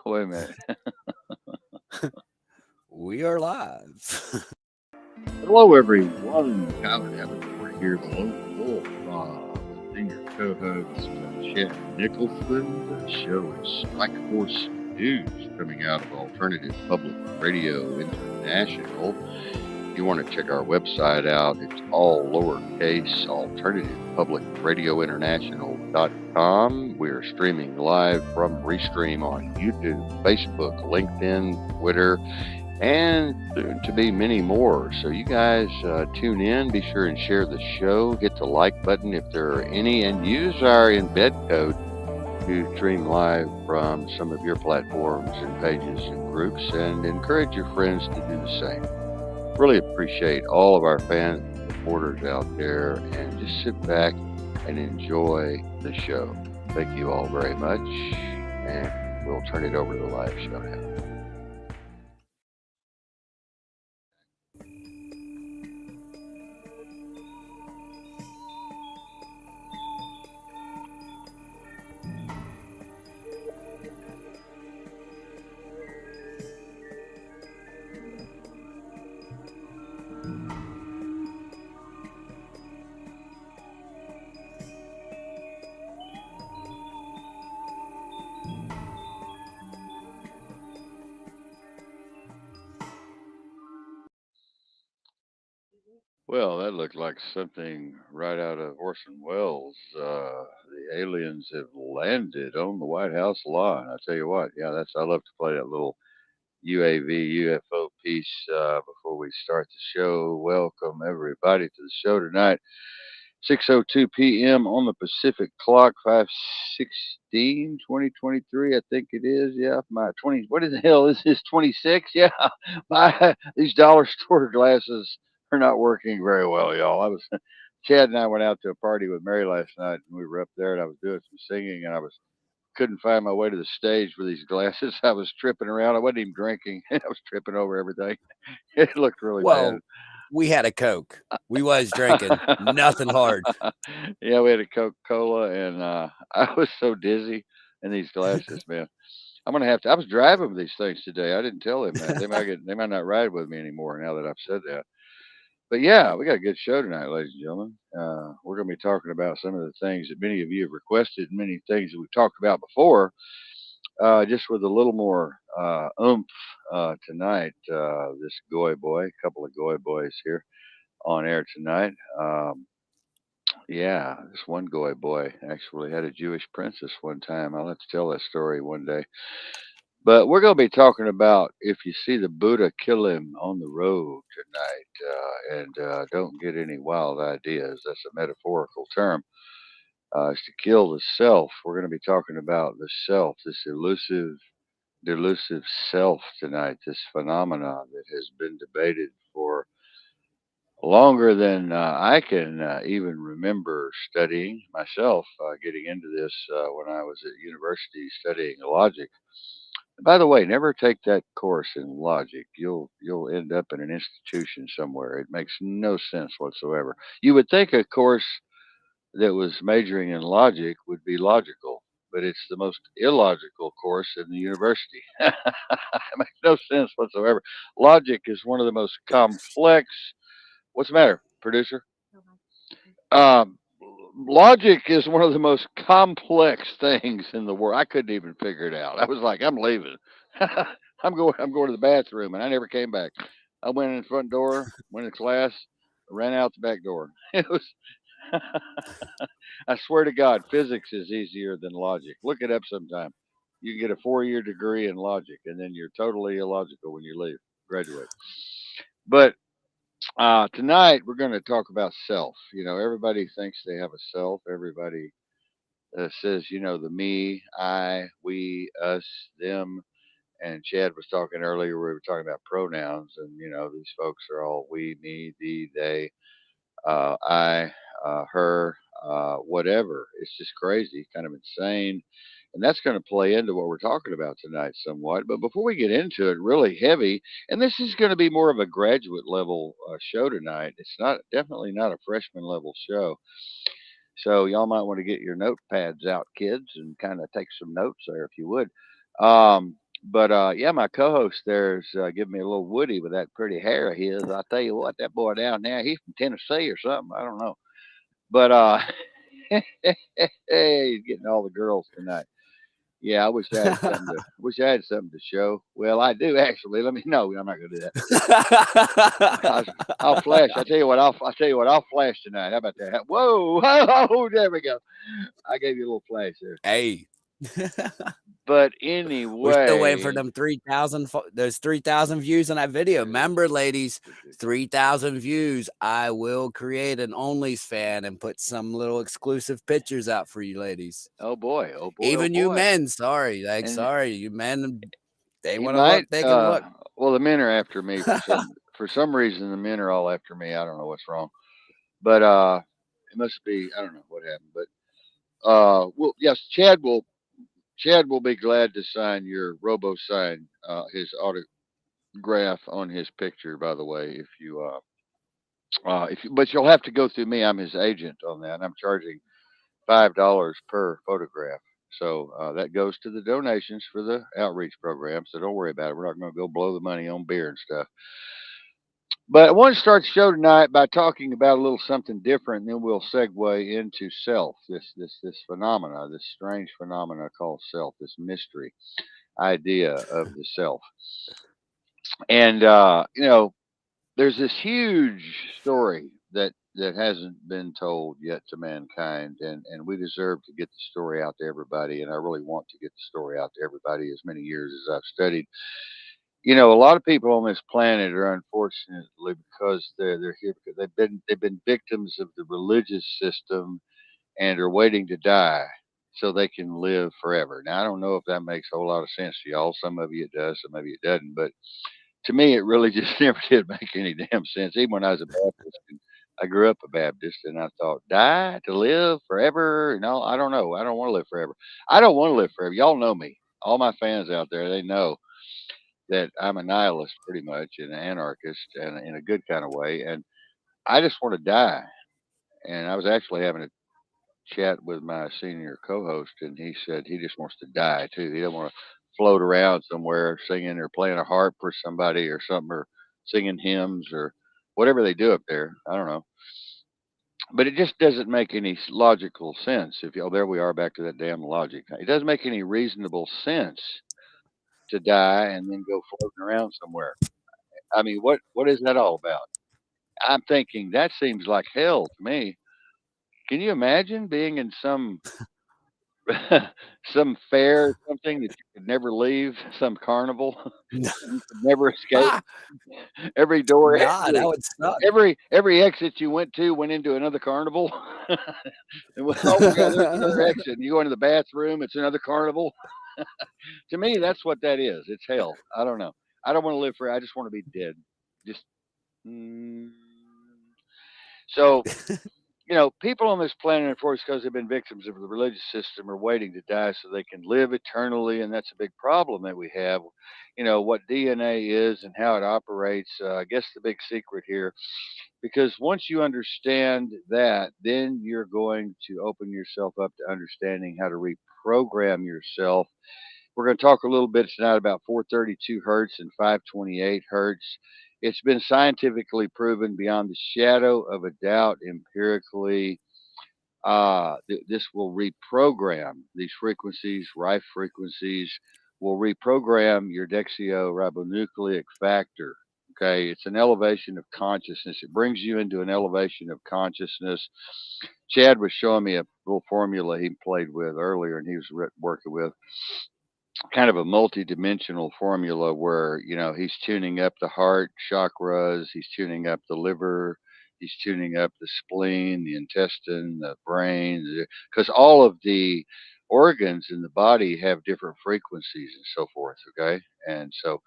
Wait a minute. We are live. Hello, everyone. Kiler Davenport here, the lone wolf, the senior co-host, Chad Nicholson. The show is Strike Force News, coming out of Alternative Public Radio International. If you want to check our website out, it's all lowercase, alternativepublicradiointernational.com. We're streaming live from Restream on YouTube, Facebook, LinkedIn, Twitter, and soon to be many more. So you guys tune in, be sure and share the show, hit the like button if there are any, and use our embed code to stream live from some of your platforms and pages and groups, and encourage your friends to do the same. Really appreciate all of our fans and supporters out there, and just sit back and enjoy the show. Thank you all very much, and we'll turn it over to the live show now. Well, that looked like something right out of Orson Welles. The aliens have landed on the White House lawn. I tell you what, yeah, I love to play that little UAV UFO piece before we start the show. Welcome everybody to the show tonight. 6:02 p.m. on the Pacific clock, 5/16, 2023. I think it is. Yeah, my 20. What the hell is this? 26? Yeah, my these dollar store glasses are not working very well, y'all. Chad and I went out to a party with Mary last night, and we were up there, and I was doing some singing, and I was couldn't find my way to the stage with these glasses. I was tripping around. I wasn't even drinking. I was tripping over everything. It looked really bad. Well, we had a Coke. We was drinking. Nothing hard. Yeah, we had a Coca Cola, and I was so dizzy in these glasses, man. I'm gonna have to. I was driving with these things today. I didn't tell them that. They might not ride with me anymore now that I've said that. But yeah, we got a good show tonight, ladies and gentlemen. We're gonna be talking about some of the things that many of you have requested, many things that we've talked about before, just with a little more oomph tonight. This Goy boy, a couple of Goy boys here on air tonight. Yeah, this one Goy boy actually had a Jewish princess one time. I'll have to tell that story one day. But we're going to be talking about if you see the Buddha, kill him on the road tonight, and don't get any wild ideas. That's a metaphorical term. It's to kill the self. We're going to be talking about the self, this delusive self tonight, this phenomenon that has been debated for longer than I can even remember studying myself, getting into this when I was at university studying logic. And by the way, never take that course in logic. You'll end up in an institution somewhere. It makes no sense whatsoever. You would think a course that was majoring in logic would be logical, but it's the most illogical course in the university. It makes no sense whatsoever. Logic is one of the most complex. What's the matter, producer? Um, Logic is one of the most complex things in the world. I couldn't even figure it out. I was like, I'm leaving. I'm going to the bathroom, and I never came back. I went in the front door, went to class, ran out the back door. It was. I swear to God, physics is easier than logic. Look it up sometime. You can get a 4-year degree in logic, and then you're totally illogical when you leave, graduate. But tonight we're going to talk about self. Everybody thinks they have a self. Everybody says, the me, I, we, us, them. And Chad was talking earlier. We were talking about pronouns, and these folks are all we, me, thee, they, I, her, whatever. It's just crazy, kind of insane. And that's going to play into what we're talking about tonight somewhat. But before we get into it, really heavy, and this is going to be more of a graduate level show tonight. It's not definitely not a freshman level show. So y'all might want to get your notepads out, kids, and kind of take some notes there if you would. Um, But yeah, my co-host there's giving me a little Woody with that pretty hair of his. I tell you what, that boy down there, he's from Tennessee or something. I don't know. But he's getting all the girls tonight. Yeah, I wish I had something to wish I had something to show. Well, I do actually. Let me know. I'm not gonna do that. I'll, I'll flash. I tell you what. I'll flash tonight. How about that? Whoa, whoa, there we go. I gave you a little flash there. Hey. But We're still waiting for anyway, them 3,000. There's 3,000 views on that video. Remember, ladies, 3,000 views. I will create an Only's fan and put some little exclusive pictures out for you, ladies. oh boy, oh boy, oh Even you boy. men. Sorry, And you men. They he want to look. might. They can look. Well, the men are after me for some reason. The men are all after me. I don't know what's wrong, but it must be. I don't know what happened, but well, yes, Chad will be glad to sign your robo sign his autograph on his picture. By the way, but you'll have to go through me. I'm his agent on that. I'm charging $5 per photograph. So that goes to the donations for the outreach program. So don't worry about it. We're not going to go blow the money on beer and stuff. But I want to start the show tonight by talking about a little something different, and then we'll segue into self. This phenomena, this strange phenomena called self, this mystery idea of the self. And there's this huge story that hasn't been told yet to mankind, and we deserve to get the story out to everybody. And I really want to get the story out to everybody. As many years as I've studied, a lot of people on this planet are unfortunately because they're here because they've been victims of the religious system and are waiting to die so they can live forever. Now I don't know if that makes a whole lot of sense to y'all. Some of you it does, some of you it doesn't, but to me, it really just never did make any damn sense. Even when I was a Baptist, and I grew up a Baptist, and I thought, die to live forever? No, I don't know. I don't want to live forever. I don't want to live forever. Y'all know me. All my fans out there, they know that I'm a nihilist pretty much and an anarchist and in a good kind of way. And I just want to die. And I was actually having a chat with my senior co-host, and he said he just wants to die too. He don't want to float around somewhere singing or playing a harp for somebody or something, or singing hymns or whatever they do up there. I don't know, but it just doesn't make any logical sense. If you, oh, there we are back to that damn logic. It doesn't make any reasonable sense to die and then go floating around somewhere. I mean, what is that all about? I'm thinking that seems like hell to me. Can you imagine being in some some fair or something that you could never leave, some carnival you could never escape. Every door, Nah, that would suck. every exit you went to went into another carnival. And oh my God, there's another exit. And you go into the bathroom, it's another carnival. To me, that's what that is. It's hell. I don't know. I don't want to live forever. I just want to be dead. Just mm. So people on this planet, of course, because they've been victims of the religious system, are waiting to die so they can live eternally, and that's a big problem that we have. What DNA is and how it operates. I guess the big secret here, because once you understand that, then you're going to open yourself up to understanding how to reprogram yourself. We're going to talk a little bit tonight about 432 hertz and 528 hertz. It's been scientifically proven beyond the shadow of a doubt empirically. This will reprogram these frequencies, rife frequencies, will reprogram your deoxyribonucleic factor. Okay, it's an elevation of consciousness. It brings you into an elevation of consciousness. Chad was showing me a little formula he played with earlier, and he was working with kind of a multi-dimensional formula where he's tuning up the heart chakras, he's tuning up the liver, he's tuning up the spleen, the intestine, the brain, because all of the organs in the body have different frequencies and so forth. Okay, and so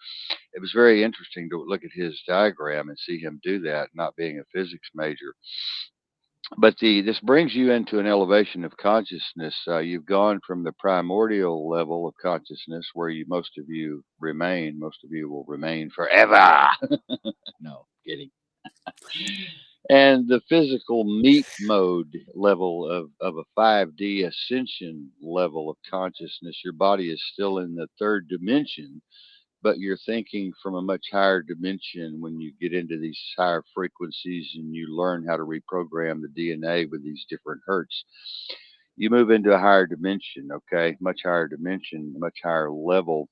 it was very interesting to look at his diagram and see him do that, not being a physics major. But this brings you into an elevation of consciousness. You've gone from the primordial level of consciousness, where most of you remain. Most of you will remain forever. No kidding. And the physical meat mode level of a 5D ascension level of consciousness, your body is still in the third dimension, but you're thinking from a much higher dimension when you get into these higher frequencies and you learn how to reprogram the DNA with these different hertz. You move into a higher dimension, okay? Much higher dimension, much higher level.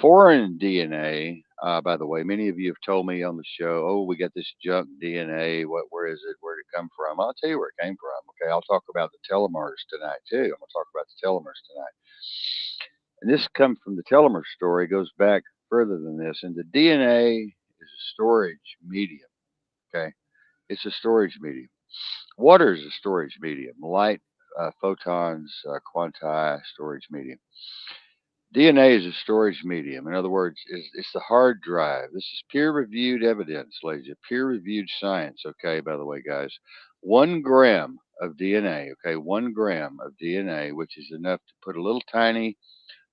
Foreign DNA, by the way, many of you have told me on the show, oh, we got this junk DNA. Where is it? Where did it come from? I'll tell you where it came from. Okay, I'll talk about the telomeres tonight too. I'm going to talk about the telomeres tonight. And this comes from the telomere story, goes back further than this. And the DNA is a storage medium. Okay, it's a storage medium. Water is a storage medium. Light, photons, quanti, storage medium. DNA is a storage medium. In other words, it's the hard drive. This is peer reviewed evidence, ladies. Peer reviewed science. Okay, by the way, guys. 1 gram of DNA, okay, 1 gram of DNA, which is enough to put a little tiny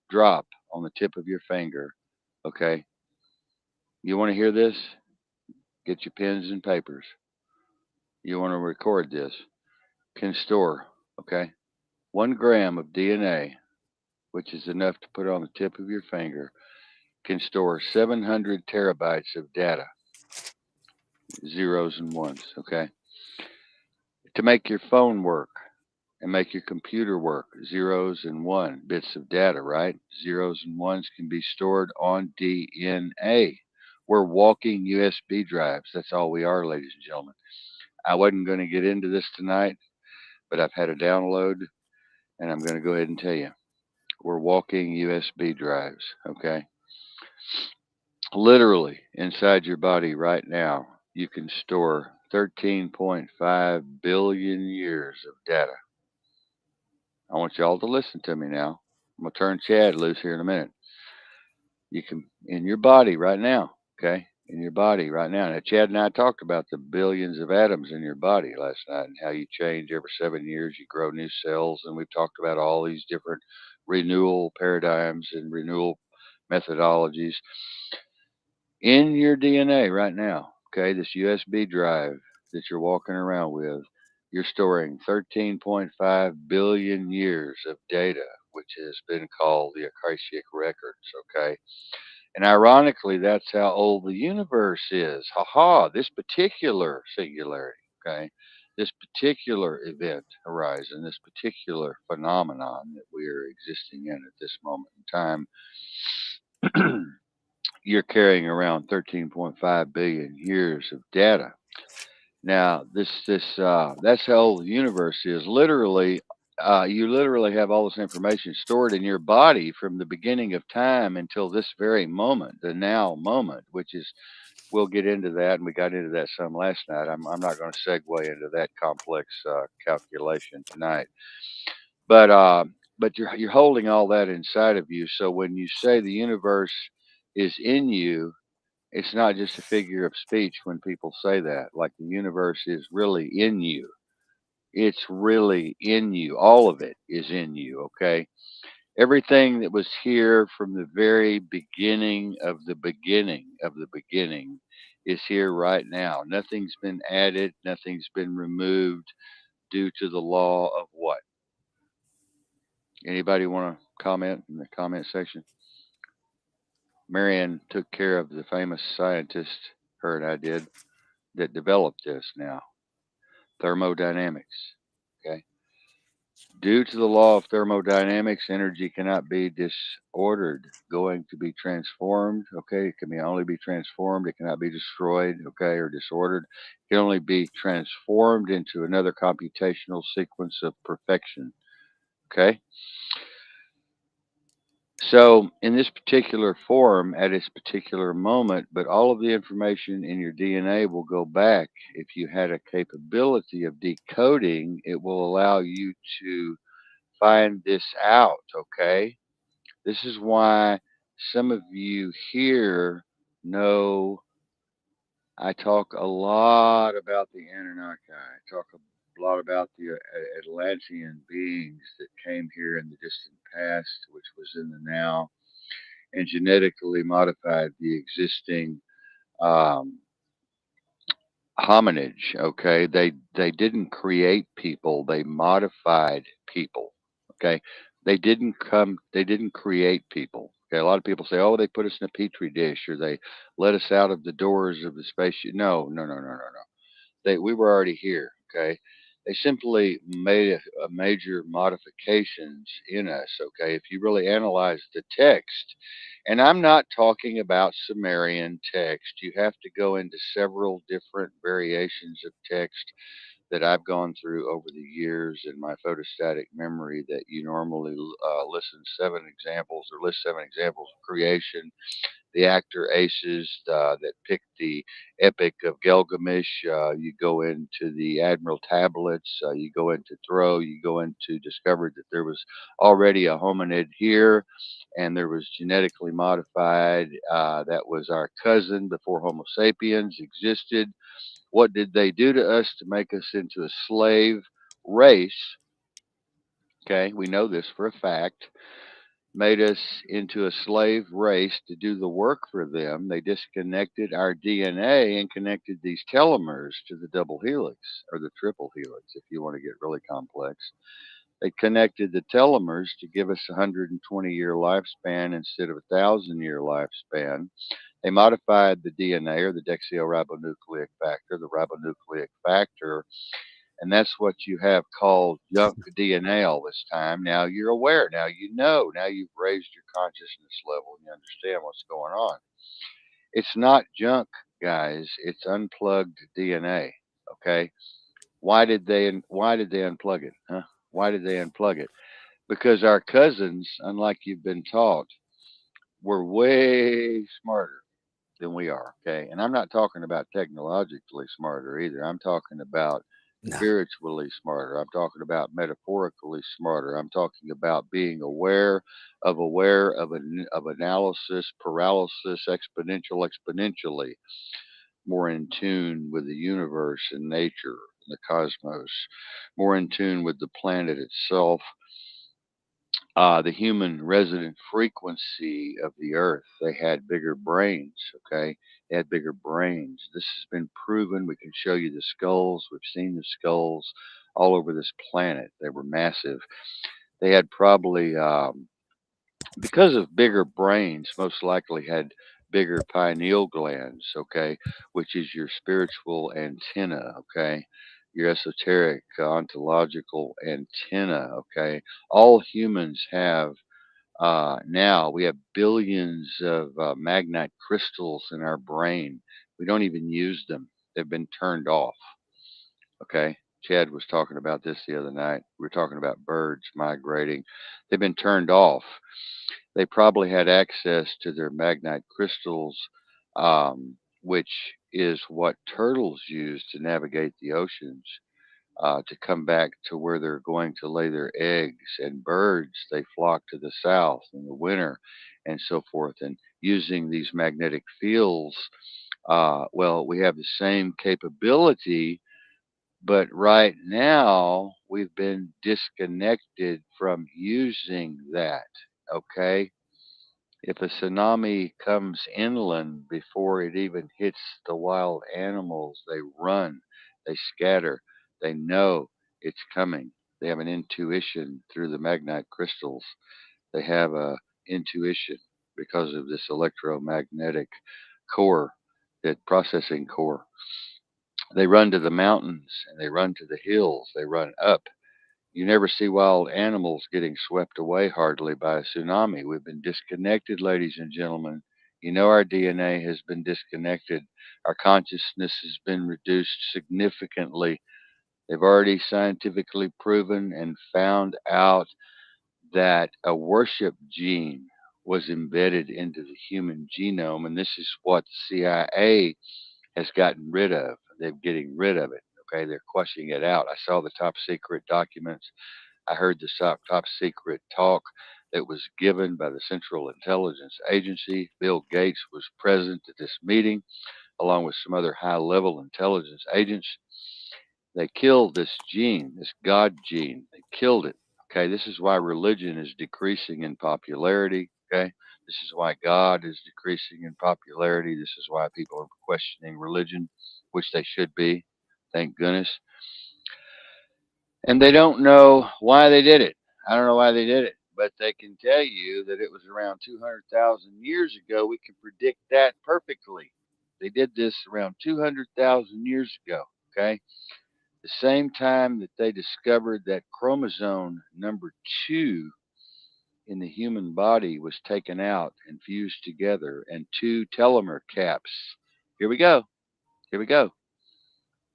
drop on the tip of your finger. Okay, you want to hear this? Get your pens and papers. You want to record this. Can store, okay, 1 gram of DNA, which is enough to put on the tip of your finger, can store 700 terabytes of data, zeros and ones, okay? To make your phone work and make your computer work, zeros and one bits of data, right? Zeros and ones can be stored on DNA. We're walking USB drives. That's all we are, ladies and gentlemen. I wasn't going to get into this tonight, but I've had a download and I'm going to go ahead and tell you. We're walking USB drives, okay? Literally inside your body right now, you can store 13.5 billion years of data. I want y'all to listen to me now. I'm going to turn Chad loose here in a minute. You can, in your body right now, okay? In your body right now. Now, Chad and I talked about the billions of atoms in your body last night and how you change every 7 years, you grow new cells. And we've talked about all these different renewal paradigms and renewal methodologies in your DNA right now. Okay, this USB drive that you're walking around with, you're storing 13.5 billion years of data, which has been called the Akashic Records. Okay, and ironically, that's how old the universe is. Ha ha! This particular singularity. Okay, this particular event horizon, this particular phenomenon that we are existing in at this moment in time. You're carrying around 13.5 billion years of data. Now, that's how old the universe is. Literally, you literally have all this information stored in your body from the beginning of time until this very moment, the now moment, which is we'll get into that, and we got into that some last night. I'm not going to segue into that complex calculation tonight, but uh, but you're holding all that inside of you. So when you say the universe is in you, it's not just a figure of speech when people say that, like the universe is really in you. It's really in you. All of it is in you, okay? Everything that was here from the very beginning of the beginning of the beginning is here right now. Nothing's been added, nothing's been removed due to the law of what? Anybody want to comment in the comment section? Marianne took care of the famous scientist, her and I did, that developed this now. Thermodynamics. Okay. Due to the law of thermodynamics, energy cannot be disordered, going to be transformed. Okay. It can only be transformed. It cannot be destroyed. Okay. Or disordered. It can only be transformed into another computational sequence of perfection. Okay. So, in this particular form, at this particular moment, but all of the information in your DNA will go back. If you had a capability of decoding, it will allow you to find this out, okay? This is why some of you here know I talk a lot about the Anunnaki. I talk a lot about the Atlantean beings that came here in the distant past, which was in the now, and genetically modified the existing um, hominage. Okay, they didn't create people; they modified people. Okay, they didn't create people. Okay, a lot of people say, "Oh, they put us in a petri dish, or they let us out of the doors of the spaceship." No, no, no, no, no, no. We were already here. Okay, they simply made a major modifications in us. Okay, if you really analyze the text, and I'm not talking about Sumerian text. You have to go into several different variations of text that I've gone through over the years in my photostatic memory that you normally list 7 examples of creation, the actor aces that picked the Epic of Gilgamesh. You go into the Admiral tablets. You go into Thoreau. You go into discovered that there was already a hominid here, and there was genetically modified. That was our cousin before Homo sapiens existed. What did they do to us to make us into a slave race? Okay, we know this for a fact, made us into a slave race to do the work for them. They disconnected our DNA and connected these telomeres to the double helix or the triple helix, if you want to get really complex. They connected the telomeres to give us a 120-year lifespan instead of a 1,000-year lifespan. They modified the DNA or the deoxyribonucleic factor, the ribonucleic factor, and that's what you have called junk DNA all this time. Now you're aware. Now you know. Now you've raised your consciousness level and you understand what's going on. It's not junk, guys. It's unplugged DNA. Okay. Why did they unplug it? Huh? Why did they unplug it? Because our cousins, unlike you've been taught, were way smarter than we are. Okay. And I'm not talking about technologically smarter either. I'm talking about No, spiritually smarter. I'm talking about metaphorically smarter. I'm talking about being aware of analysis, paralysis, exponentially, more in tune with the universe and nature, the cosmos, more in tune with the planet itself, the human resonant frequency of the earth. They had bigger brains, okay? They had bigger brains. This has been proven. We can show you the skulls. We've seen the skulls all over this planet. They were massive. They had probably, because of bigger brains, most likely had bigger pineal glands, okay, which is your spiritual antenna, okay, your esoteric ontological antenna, okay. All humans have now we have billions of magnite crystals in our brain. We don't even use them. They've been turned off. Okay. Chad was talking about this the other night. We were talking about birds migrating. They've been turned off. They probably had access to their magnite crystals, which is what turtles use to navigate the oceans, to come back to where they're going to lay their eggs. And birds, they flock to the south in the winter and so forth. And using these magnetic fields, well, we have the same capability, but right now we've been disconnected from using that. Okay. If a tsunami comes inland before it even hits the wild animals, they run, they scatter, they know it's coming. They have an intuition through the magnite crystals. They have a intuition because of this electromagnetic core, that processing core. They run to the mountains and they run to the hills. They run up. You never see wild animals getting swept away hardly by a tsunami. We've been disconnected, ladies and gentlemen. You know, our DNA has been disconnected. Our consciousness has been reduced significantly. They've already scientifically proven and found out that a worship gene was embedded into the human genome, and this is what the CIA has gotten rid of. They're getting rid of it. Okay, they're quashing it out. I saw the top secret documents. I heard the top secret talk that was given by the Central Intelligence Agency. Bill Gates was present at this meeting, along with some other high level intelligence agents. They killed this gene, this God gene. They killed it. Okay, this is why religion is decreasing in popularity. Okay, this is why God is decreasing in popularity. This is why people are questioning religion. which they should be, thank goodness. And they don't know why they did it. I don't know why they did it, but they can tell you that it was around 200,000 years ago. We can predict that perfectly. They did this around 200,000 years ago, okay? The same time that they discovered that chromosome number 2 in the human body was taken out and fused together, and two telomere caps. Here we go. Here we go.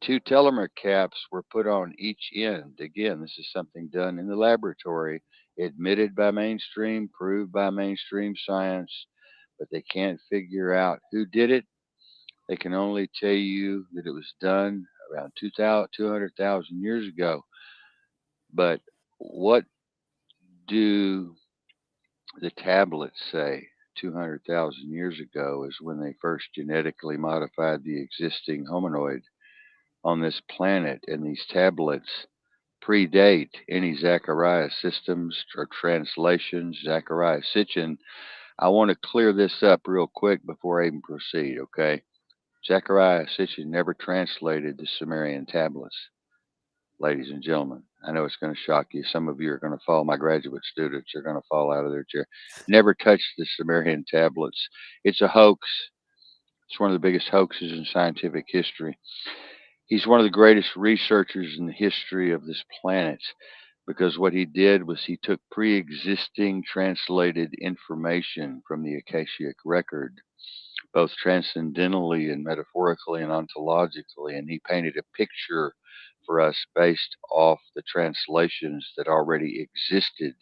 Two telomere caps were put on each end. Again, this is something done in the laboratory, admitted by mainstream, proved by mainstream science, but they can't figure out who did it. They can only tell you that it was done around 200,000 years ago. But what do the tablets say 200,000 years ago is when they first genetically modified the existing hominoid on this planet, and these tablets predate any Zechariah systems or translations. Zechariah Sitchin, I want to clear this up real quick before I even proceed, okay? Zechariah Sitchin never translated the Sumerian tablets, ladies and gentlemen. I know it's going to shock you. Some of you are going to fall. My graduate students are going to fall out of their chair. Never touched the Sumerian tablets. It's a hoax. It's one of the biggest hoaxes in scientific history. He's one of the greatest researchers in the history of this planet because what he did was he took pre existing translated information from the Akashic record, both transcendentally and metaphorically and ontologically, and he painted a picture for us based off the translations that already existed,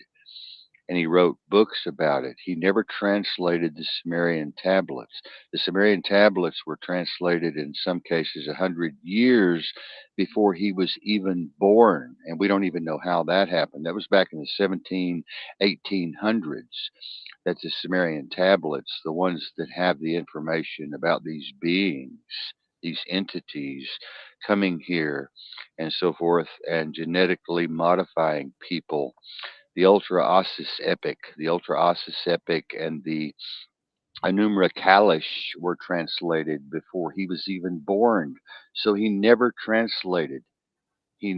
and he wrote books about it. He never translated the Sumerian tablets. The Sumerian tablets were translated in some cases 100 years before he was even born, and we don't even know how that happened. That was back in the 1800s. That the Sumerian tablets, the ones that have the information about these beings, these entities coming here and so forth, and genetically modifying people, the Ultra Ossus epic, and the Anumra Kalish were translated before he was even born. So he never translated. He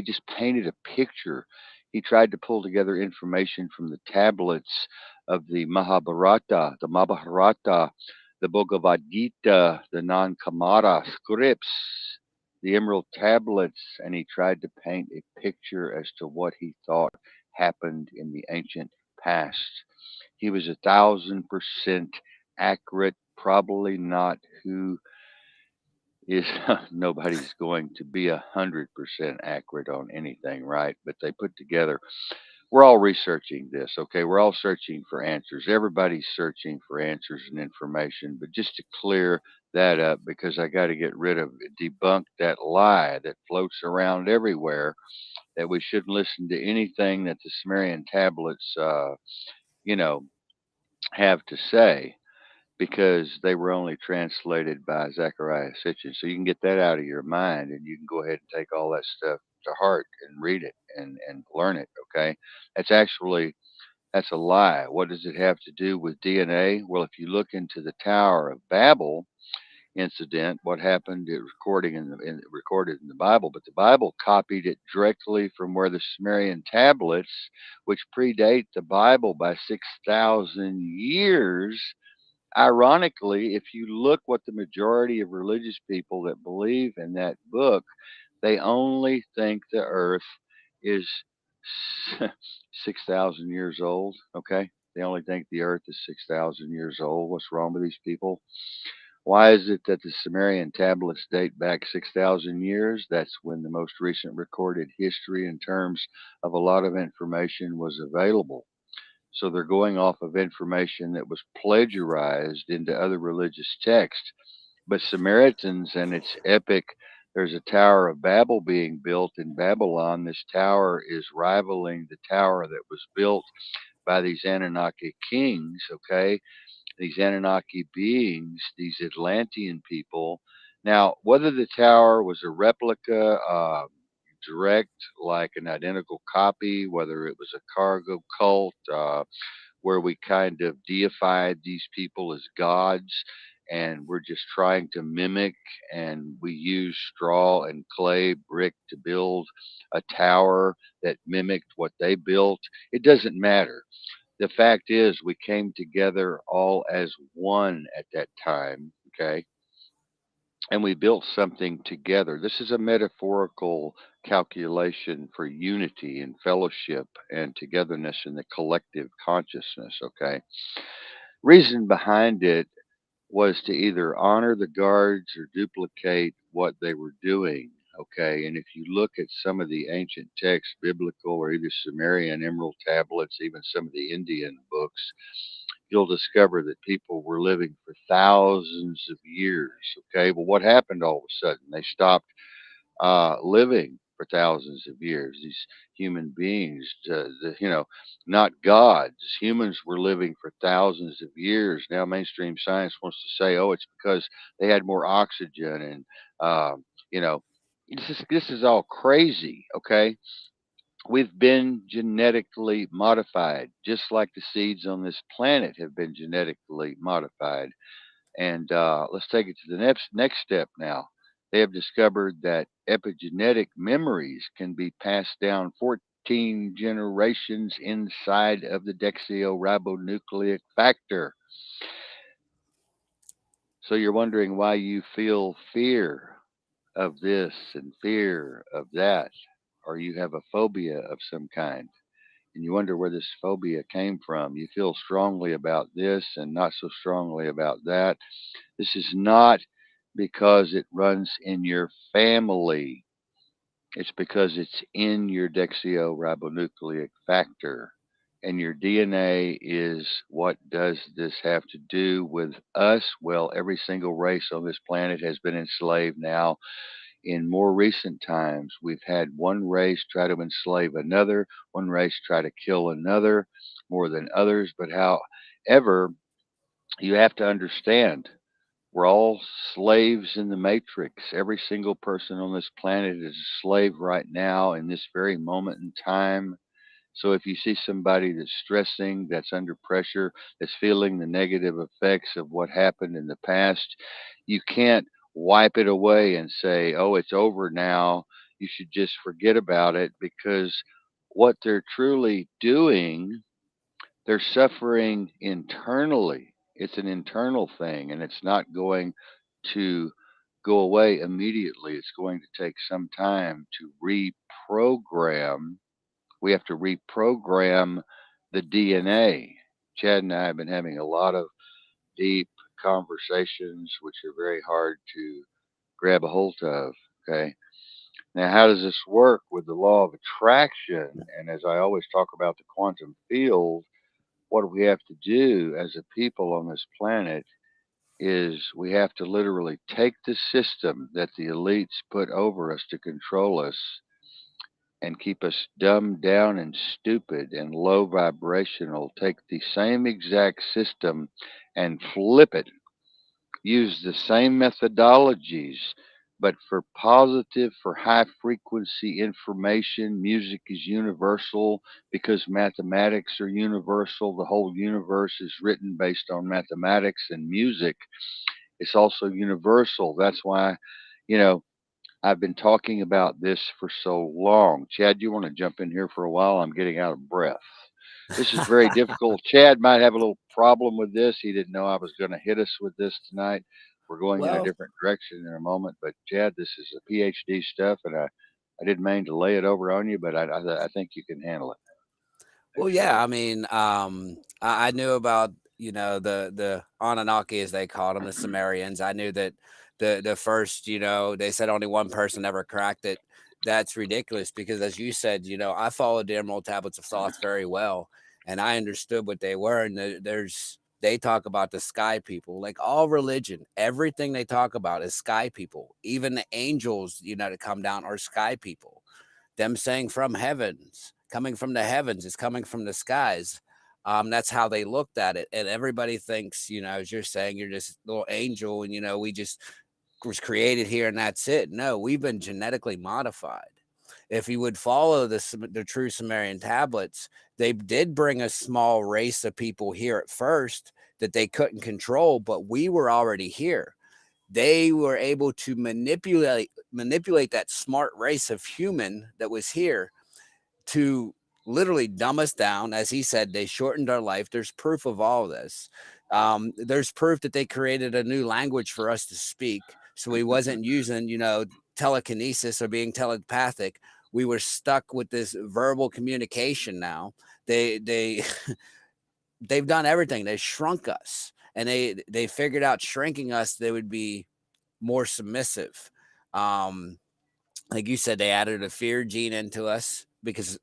just painted a picture. He tried to pull together information from the tablets of the Mahabharata, the Bhagavad Gita, the non Kamara scripts, the Emerald tablets, and he tried to paint a picture as to what he thought happened in the ancient past. He was 1,000% accurate, probably not who is nobody's going to be 100% accurate on anything, right? But they put together. We're all researching this, okay? We're all searching for answers. Everybody's searching for answers and information. But just to clear that up, because I got to get rid of debunk that lie that floats around everywhere that we shouldn't listen to anything that the Sumerian tablets, you know, have to say because they were only translated by Zechariah Sitchin. So you can get that out of your mind and you can go ahead and take all that stuff to heart and read it and learn it, okay? That's actually that's a lie. What does it have to do with DNA? Well, if you look into the Tower of Babel incident, what happened, it recorded in the Bible, but the Bible copied it directly from where the Sumerian tablets, which predate the Bible by 6,000 years. Ironically, if you look what the majority of religious people that believe in that book, they only think the earth is 6,000 years old. Okay. They only think the earth is 6,000 years old. What's wrong with these people? Why is it that the Sumerian tablets date back 6,000 years? That's when the most recent recorded history in terms of a lot of information was available. So they're going off of information that was plagiarized into other religious texts. But Samaritans and its epic, there's a Tower of Babel being built in Babylon. This tower is rivaling the tower that was built by these Anunnaki kings, okay? These Anunnaki beings, these Atlantean people. Now, whether the tower was a replica, direct, like an identical copy, whether it was a cargo cult, where we kind of deified these people as gods and we're just trying to mimic, and we use straw and clay brick to build a tower that mimicked what they built. It doesn't matter. The fact is, we came together all as one at that time, okay? And we built something together. This is a metaphorical calculation for unity and fellowship and togetherness in the collective consciousness, okay? Reason behind it was to either honor the guards or duplicate what they were doing. Okay, and if you look at some of the ancient texts, biblical or either Sumerian emerald tablets, even some of the Indian books, you'll discover that people were living for thousands of years. Okay, well, what happened all of a sudden? They stopped living for thousands of years. These human beings, not gods. Humans were living for thousands of years. Now, mainstream science wants to say, oh, it's because they had more oxygen, and you know, this is all crazy. Okay, we've been genetically modified, just like the seeds on this planet have been genetically modified. And let's take it to the next step now. They have discovered that epigenetic memories can be passed down 14 generations inside of the deoxyribonucleic factor. So you're wondering why you feel fear of this and fear of that, or you have a phobia of some kind. And you wonder where this phobia came from. You feel strongly about this and not so strongly about that. This is not because it runs in your family. It's because it's in your deoxyribonucleic factor. And your DNA is what does this have to do with us? Well, every single race on this planet has been enslaved now. In more recent times, we've had one race try to enslave another, one race try to kill another more than others. But however, you have to understand we're all slaves in the matrix. Every single person on this planet is a slave right now in this very moment in time. So if you see somebody that's stressing, that's under pressure, that's feeling the negative effects of what happened in the past, you can't wipe it away and say, oh, it's over now. You should just forget about it, because what they're truly doing, they're suffering internally. It's an internal thing, and it's not going to go away immediately. It's going to take some time to reprogram. We have to reprogram the DNA. Chad and I have been having a lot of deep conversations, which are very hard to grab a hold of. Okay. Now, how does this work with the law of attraction? And as I always talk about the quantum field, what we have to do as a people on this planet is we have to literally take the system that the elites put over us to control us and keep us dumbed down and stupid and low vibrational, take the same exact system and flip it, use the same methodologies, but for positive, for high frequency information. Music is universal because mathematics are universal. The whole universe is written based on mathematics and music. It's also universal. That's why, you know, I've been talking about this for so long. Chad, you want to jump in here for a while? I'm getting out of breath. This is very difficult. Chad might have a little problem with this. He didn't know I was going to hit us with this tonight. We're going in a Well, different direction in a moment. But Chad, this is a PhD stuff, and I didn't mean to lay it over on you, but I think you can handle it. well, yeah. Actually, I mean, I knew about the Anunnaki, as they called them, the Sumerians. I knew that the first, they said only one person ever cracked it. That's ridiculous because, as you said, I followed the Emerald Tablets of Thoth very well, and I understood what they were. And they talk about the sky people, like all religion, everything they talk about is sky people. Even the angels, that come down are sky people. Them saying from heavens, coming from the heavens, is coming from the skies. That's how they looked at it. And everybody thinks, as you're saying, you're just a little angel and, we just was created here and that's it. No, we've been genetically modified. If you would follow the true Sumerian tablets, they did bring a small race of people here at first that they couldn't control, but we were already here. They were able to manipulate that smart race of human that was here to literally dumb us down. As he said, they shortened our life. There's proof of all of this. There's proof that they created a new language for us to speak. So we wasn't using, telekinesis or being telepathic. We were stuck with this verbal communication now. They they've done everything. They shrunk us, and they figured out shrinking us, they would be more submissive. Um, like you said, they added a fear gene into us because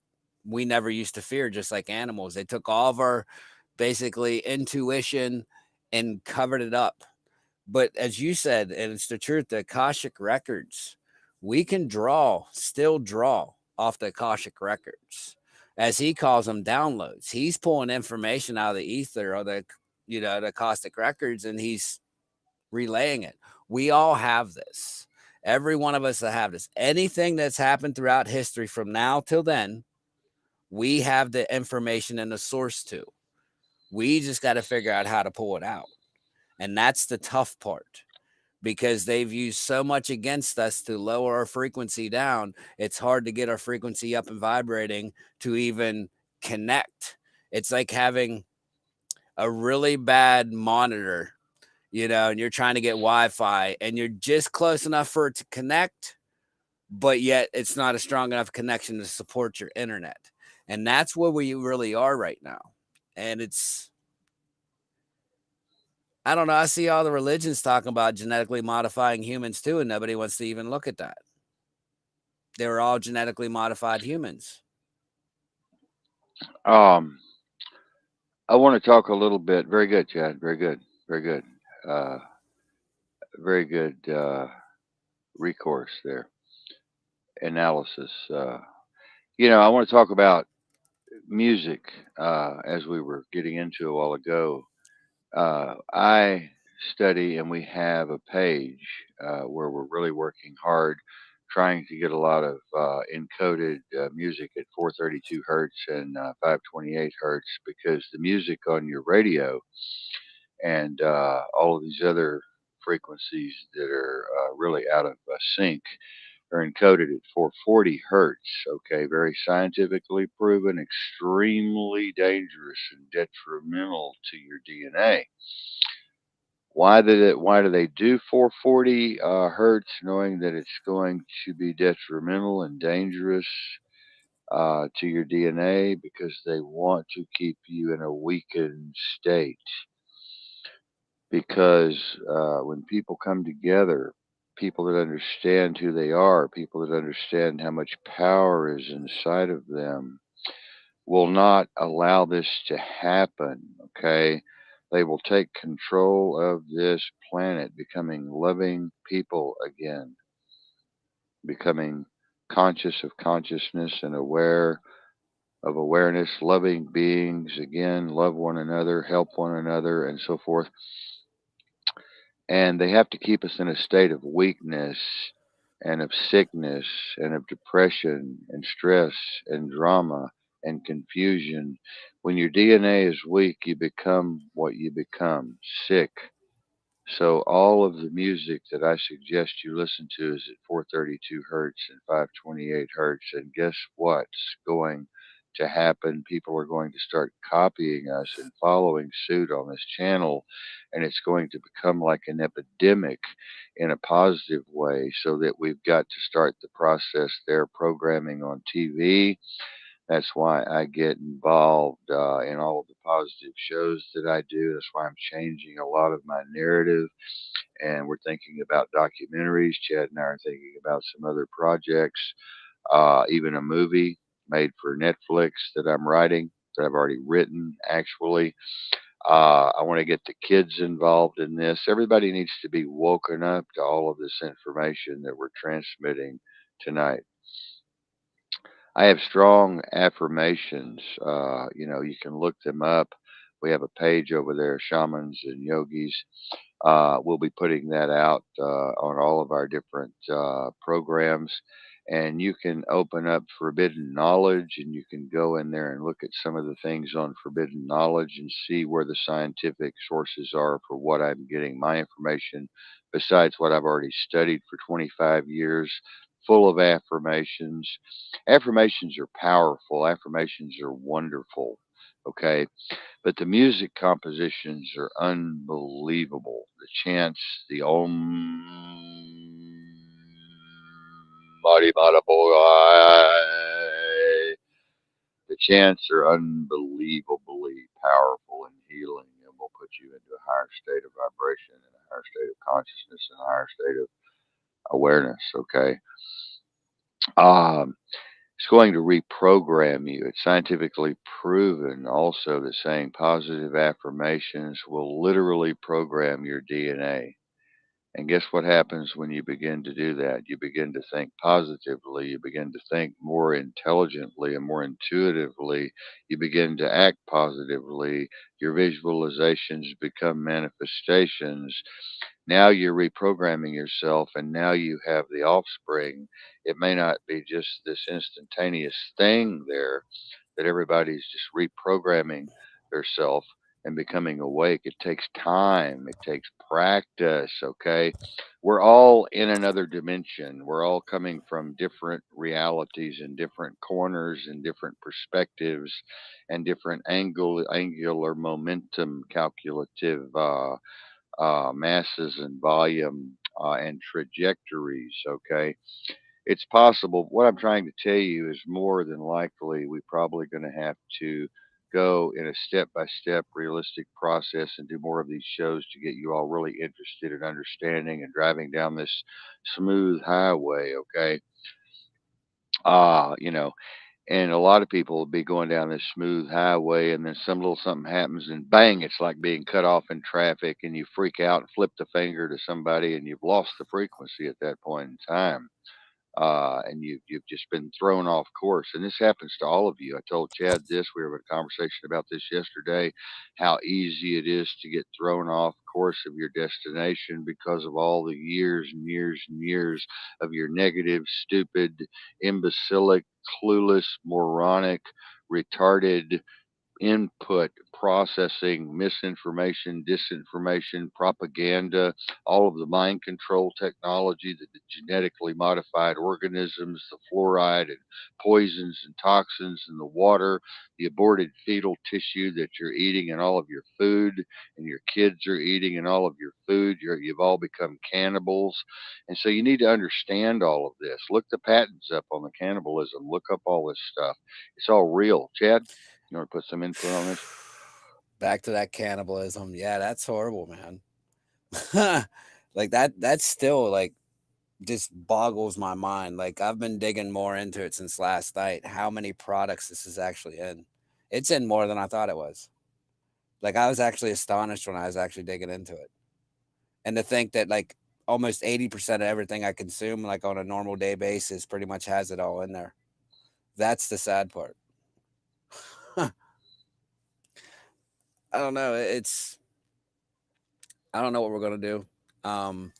we never used to fear, just like animals. They took all of our basically intuition and covered it up. But as you said, and it's the truth, the Akashic records, we can still draw off the Akashic records. As he calls them, downloads. He's pulling information out of the ether or the Akashic records, and he's relaying it. We all have this. Every one of us that have this. Anything that's happened throughout history from now till then, we have the information and the source to. We just got to figure out how to pull it out. And that's the tough part because they've used so much against us to lower our frequency down. It's hard to get our frequency up and vibrating to even connect. It's like having a really bad monitor, and you're trying to get Wi-Fi and you're just close enough for it to connect, but yet it's not a strong enough connection to support your internet. And that's where we really are right now. And I don't know. I see all the religions talking about genetically modifying humans too, and nobody wants to even look at that. They were all genetically modified humans. Um, I want to talk a little bit. Very good, Chad. Very good. Very good. Uh, very good recourse there. Analysis. I want to talk about music as we were getting into a while ago. I study and we have a page where we're really working hard trying to get a lot of encoded music at 432 hertz and 528 hertz because the music on your radio and all of these other frequencies that are really out of sync are encoded at 440 hertz. Okay, very scientifically proven, extremely dangerous and detrimental to your DNA. Why do they do 440 hertz, knowing that it's going to be detrimental and dangerous to your DNA? Because they want to keep you in a weakened state. Because when people come together, people that understand who they are, people that understand how much power is inside of them, will not allow this to happen, okay? They will take control of this planet, becoming loving people again, becoming conscious of consciousness and aware of awareness, loving beings again, love one another, help one another, and so forth. And they have to keep us in a state of weakness and of sickness and of depression and stress and drama and confusion. When your DNA is weak, you become what you become, sick. So all of the music that I suggest you listen to is at 432 hertz and 528 hertz. And guess what's going to happen? People are going to start copying us and following suit on this channel, and it's going to become like an epidemic in a positive way. So that we've got to start the process there, programming on TV. That's why I get involved in all of the positive shows that I do. That's why I'm changing a lot of my narrative. And we're thinking about documentaries. Chad and I are thinking about some other projects, even a movie made for Netflix that I'm writing, that I've already written, actually. I want to get the kids involved in this. Everybody needs to be woken up to all of this information that we're transmitting tonight. I have strong affirmations. You can look them up. We have a page over there, shamans and yogis. We'll be putting that out on all of our different programs. And you can open up forbidden knowledge and you can go in there and look at some of the things on forbidden knowledge and see where the scientific sources are for what I'm getting my information, besides what I've already studied for 25 years, full of affirmations. Affirmations are powerful, affirmations are wonderful. Okay, but the music compositions are unbelievable. The chants, the Mari Mara Boy, the chants are unbelievably powerful and healing and will put you into a higher state of vibration and a higher state of consciousness and a higher state of awareness. Okay. Um, It's going to reprogram you. It's scientifically proven also that saying positive affirmations will literally program your DNA. And guess what happens when you begin to do that? You begin to think positively. You begin to think more intelligently and more intuitively. You begin to act positively. Your visualizations become manifestations. Now you're reprogramming yourself, and now you have the offspring. It may not be just this instantaneous thing there that everybody's just reprogramming theirself and becoming awake. It takes time, it takes practice, okay? We're all in another dimension. We're all coming from different realities and different corners and different perspectives and different angular momentum calculative masses and volume and trajectories, okay? It's possible. What I'm trying to tell you is more than likely we're probably going to have to go in a step by step realistic process and do more of these shows to get you all really interested in understanding and driving down this smooth highway, okay? You know, and a lot of people will be going down this smooth highway and then some little something happens and bang, it's like being cut off in traffic and you freak out and flip the finger to somebody and you've lost the frequency at that point in time, and you've just been thrown off course. And this happens to all of you. I told Chad this. We were having a conversation about this yesterday. How easy it is to get thrown off course of your destination because of all the years and years and years of your negative, stupid, imbecilic, clueless, moronic, retarded input, processing, misinformation, disinformation, propaganda, all of the mind control technology, the genetically modified organisms, the fluoride and poisons and toxins in the water, the aborted fetal tissue that you're eating in all of your food and your kids are eating in all of your food. You've all become cannibals. And so you need to understand all of this. Look the patents up on the cannibalism. Look up all this stuff. It's all real. Chad? You want to put some input on this? Back to that cannibalism. Yeah, that's horrible, man. Like that's still like just boggles my mind. Like I've been digging more into it since last night. How many products this is actually in? It's in more than I thought it was. Like I was actually astonished when I was actually digging into it. And to think that like almost 80% of everything I consume like on a normal day basis pretty much has it all in there. That's the sad part. I don't know. I don't know what we're gonna do. Um,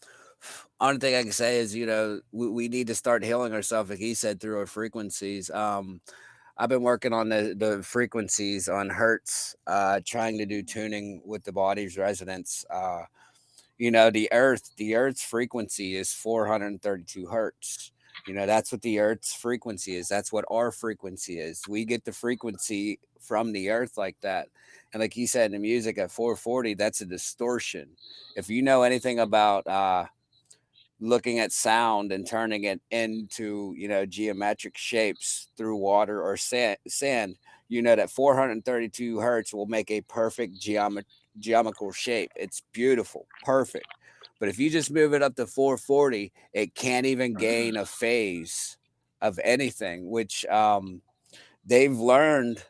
only thing I can say is, we need to start healing ourselves, like he said, through our frequencies. I've been working on the frequencies on hertz, trying to do tuning with the body's resonance. The Earth's frequency is 432 hertz. That's what the Earth's frequency is. That's what our frequency is. We get the frequency from the Earth like that. And like he said in the music at 440, that's a distortion. If you know anything about looking at sound and turning it into geometric shapes through water or sand, that 432 hertz will make a perfect geometrical shape. It's beautiful, perfect. But if you just move it up to 440, it can't even gain a phase of anything, which they've learned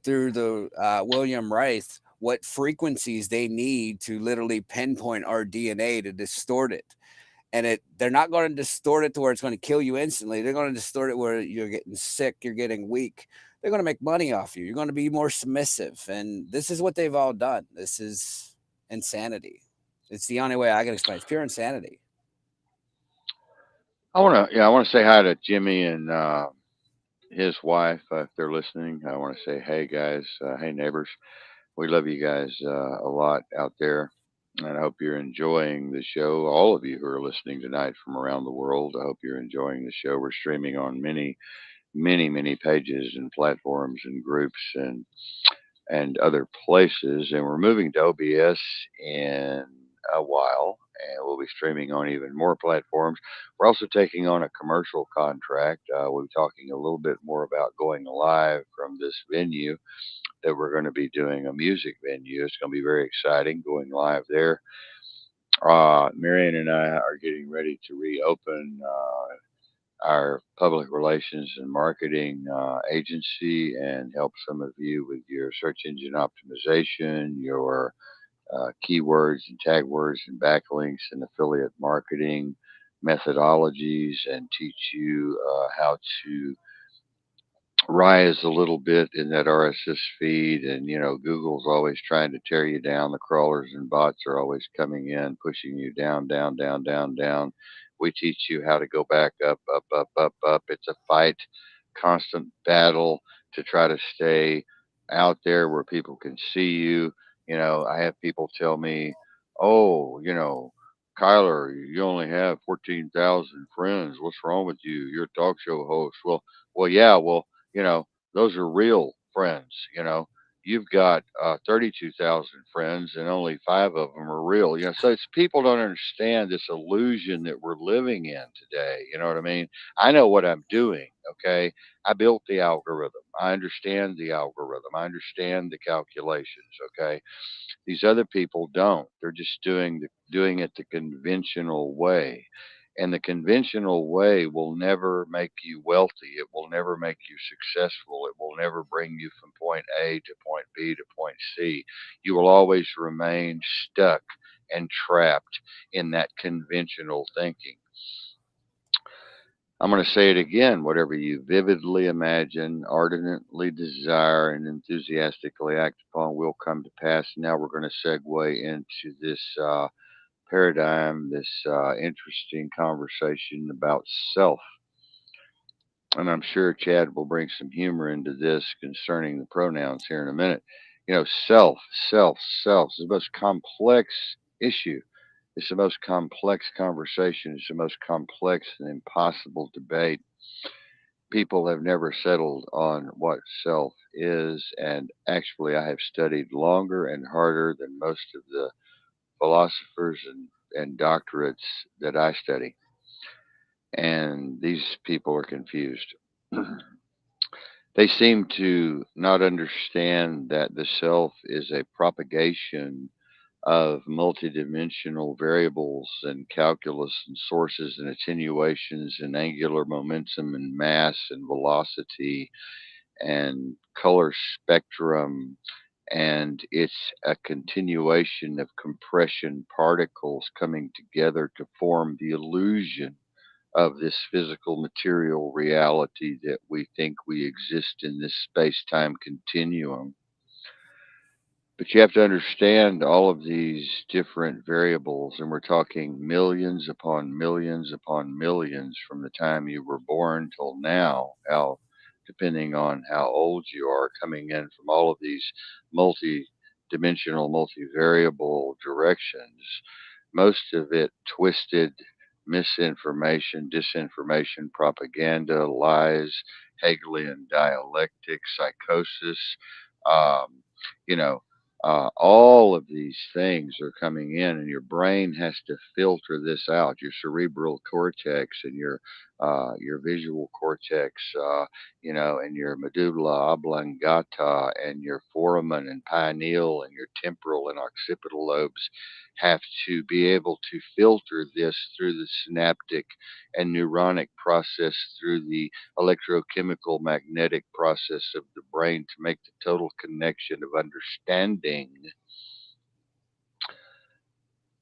through the William Rice what frequencies they need to literally pinpoint our DNA to distort it. And they're not going to distort it to where it's going to kill you instantly. They're going to distort it where you're getting sick, you're getting weak. They're going to make money off you. You're going to be more submissive. And this is what they've all done. This is insanity. It's the only way I can explain it. It's pure insanity. I want to say hi to Jimmy and his wife if they're listening. I want to say, hey guys, hey neighbors, we love you guys a lot out there, and I hope you're enjoying the show. All of you who are listening tonight from around the world, I hope you're enjoying the show. We're streaming on many pages and platforms and groups and other places. And we're moving to OBS in a while, and we'll be streaming on even more platforms. We're also taking on a commercial contract. We'll be talking a little bit more about going live from this venue that we're going to be doing a music venue. It's going to be very exciting going live there. Marion and I are getting ready to reopen our public relations and marketing agency and help some of you with your search engine optimization, your keywords and tag words and backlinks and affiliate marketing methodologies, and teach you how to rise a little bit in that RSS feed. And, Google's always trying to tear you down. The crawlers and bots are always coming in, pushing you down, down, down, down, down. We teach you how to go back up, up, up, up, up. It's a fight, constant battle to try to stay out there where people can see you. I have people tell me, oh, Kyler, you only have 14,000 friends. What's wrong with you? You're a talk show host. Yeah, you know, those are real friends. You've got 32,000 friends and only five of them are real. So it's people don't understand this illusion that we're living in today. You know what I mean? I know what I'm doing. Okay. I built the algorithm. I understand the algorithm. I understand the calculations. Okay. These other people don't. They're just doing it the conventional way. And the conventional way will never make you wealthy. It will never make you successful. It will never bring you from point A to point B to point C. You will always remain stuck and trapped in that conventional thinking. I'm going to say it again. Whatever you vividly imagine, ardently desire, and enthusiastically act upon will come to pass. Now we're going to segue into this paradigm, this interesting conversation about self. And I'm sure Chad will bring some humor into this concerning the pronouns here in a minute. Self, self is the most complex issue. It's the most complex conversation. It's the most complex and impossible debate. People have never settled on what self is. And actually, I have studied longer and harder than most of the philosophers and doctorates that I study. And these people are confused. They seem to not understand that the self is a propagation of multidimensional variables and calculus and sources and attenuations and angular momentum and mass and velocity and color spectrum. And it's a continuation of compression particles coming together to form the illusion of this physical material reality that we think we exist in this space time continuum. But you have to understand all of these different variables, and we're talking millions upon millions from the time you were born till now, how, depending on how old you are, coming in from all of these multi dimensional, multivariable directions, most of it twisted misinformation, disinformation, propaganda, lies, Hegelian dialectic, psychosis. Um, you know, all of these things are coming in, and your brain has to filter this out. Your cerebral cortex and your visual cortex, and your medulla oblongata and your foramen and pineal and your temporal and occipital lobes have to be able to filter this through the synaptic and neuronic process, through the electrochemical magnetic process of the brain, to make the total connection of understanding.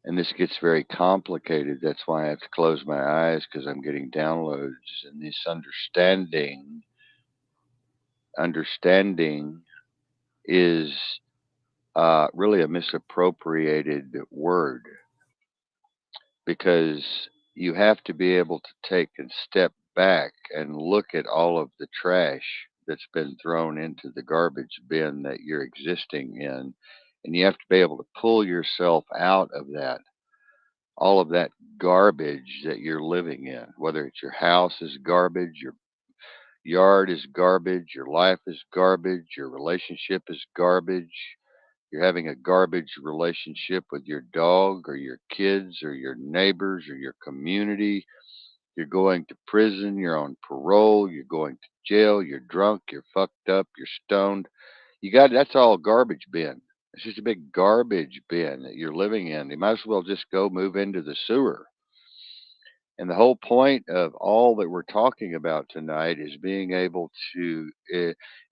And this gets very complicated. That's why I have to close my eyes, because I'm getting downloads. And this understanding is really a misappropriated word. because you have to be able to take and step back and look at all of the trash that's been thrown into the garbage bin that you're existing in. And you have to be able to pull yourself out of that, all of that garbage that you're living in, whether it's your house is garbage, your yard is garbage, your life is garbage, your relationship is garbage, you're having a garbage relationship with your dog or your kids or your neighbors or your community. You're going to prison, you're on parole, you're going to jail, you're drunk, you're fucked up, you're stoned. You got that's all garbage bin. It's just a big garbage bin that you're living in. You might as well just go move into the sewer. And the whole point of all that we're talking about tonight is being able to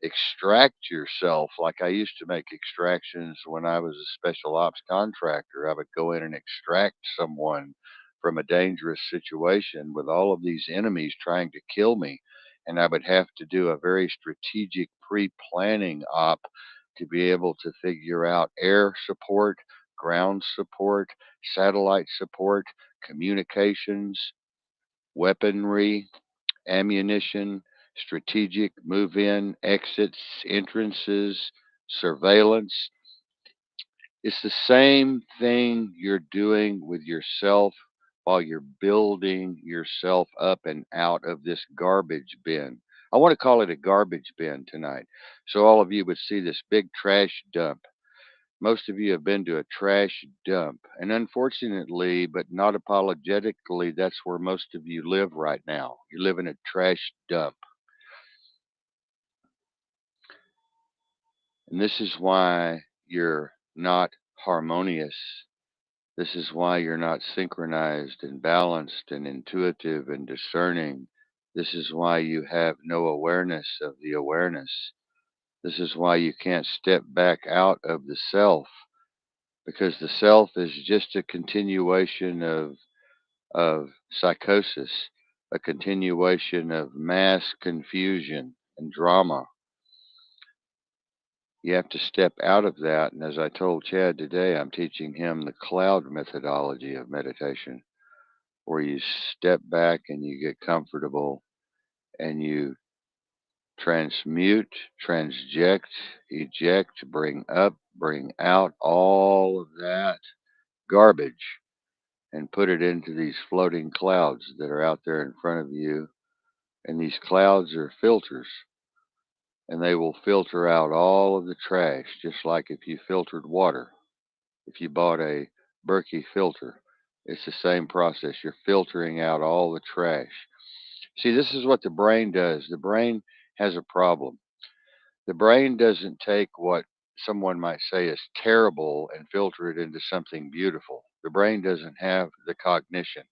extract yourself. Like I used to make extractions when I was a special ops contractor. I would go in and extract someone from a dangerous situation with all of these enemies trying to kill me. And I would have to do a very strategic pre planning op to be able to figure out air support, ground support, satellite support, communications, weaponry, ammunition, strategic move in, exits, entrances, surveillance. It's the same thing you're doing with yourself while you're building yourself up and out of this garbage bin. I want to call it a garbage bin tonight. So all of you would see this big trash dump. Most of you have been to a trash dump. And unfortunately, but not apologetically, that's where most of you live right now. You live in a trash dump. And this is why you're not harmonious. This is why you're not synchronized and balanced and intuitive and discerning. This is why you have no awareness of the awareness. This is why you can't step back out of the self, because the self is just a continuation of psychosis, a continuation of mass confusion and drama. You have to step out of that. And as I told Chad today, I'm teaching him the cloud methodology of meditation, where you step back and you get comfortable and you transmute, transject, eject, bring up, bring out all of that garbage and put it into these floating clouds that are out there in front of you. And these clouds are filters, and they will filter out all of the trash, just like if you filtered water. If you bought a Berkey filter, it's the same process. You're filtering out all the trash. See, this is what the brain does. The brain has a problem. The brain doesn't take what someone might say is terrible and filter it into something beautiful. The brain doesn't have the cognition.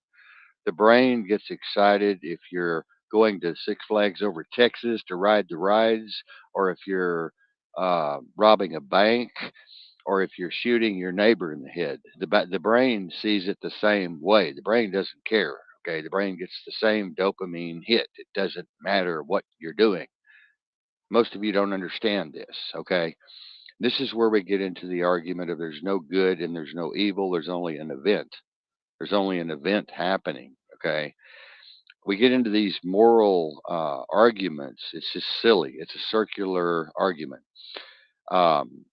The brain gets excited if you're going to Six Flags over Texas to ride the rides, or if you're robbing a bank, or if you're shooting your neighbor in the head. The brain sees it the same way. The brain doesn't care. Okay, the brain gets the same dopamine hit. It doesn't matter what you're doing. Most of you don't understand this. Okay, this is where we get into the argument of there's no good and there's no evil. There's only an event. There's only an event happening. Okay, we get into these moral arguments. It's just silly. It's a circular argument. Um,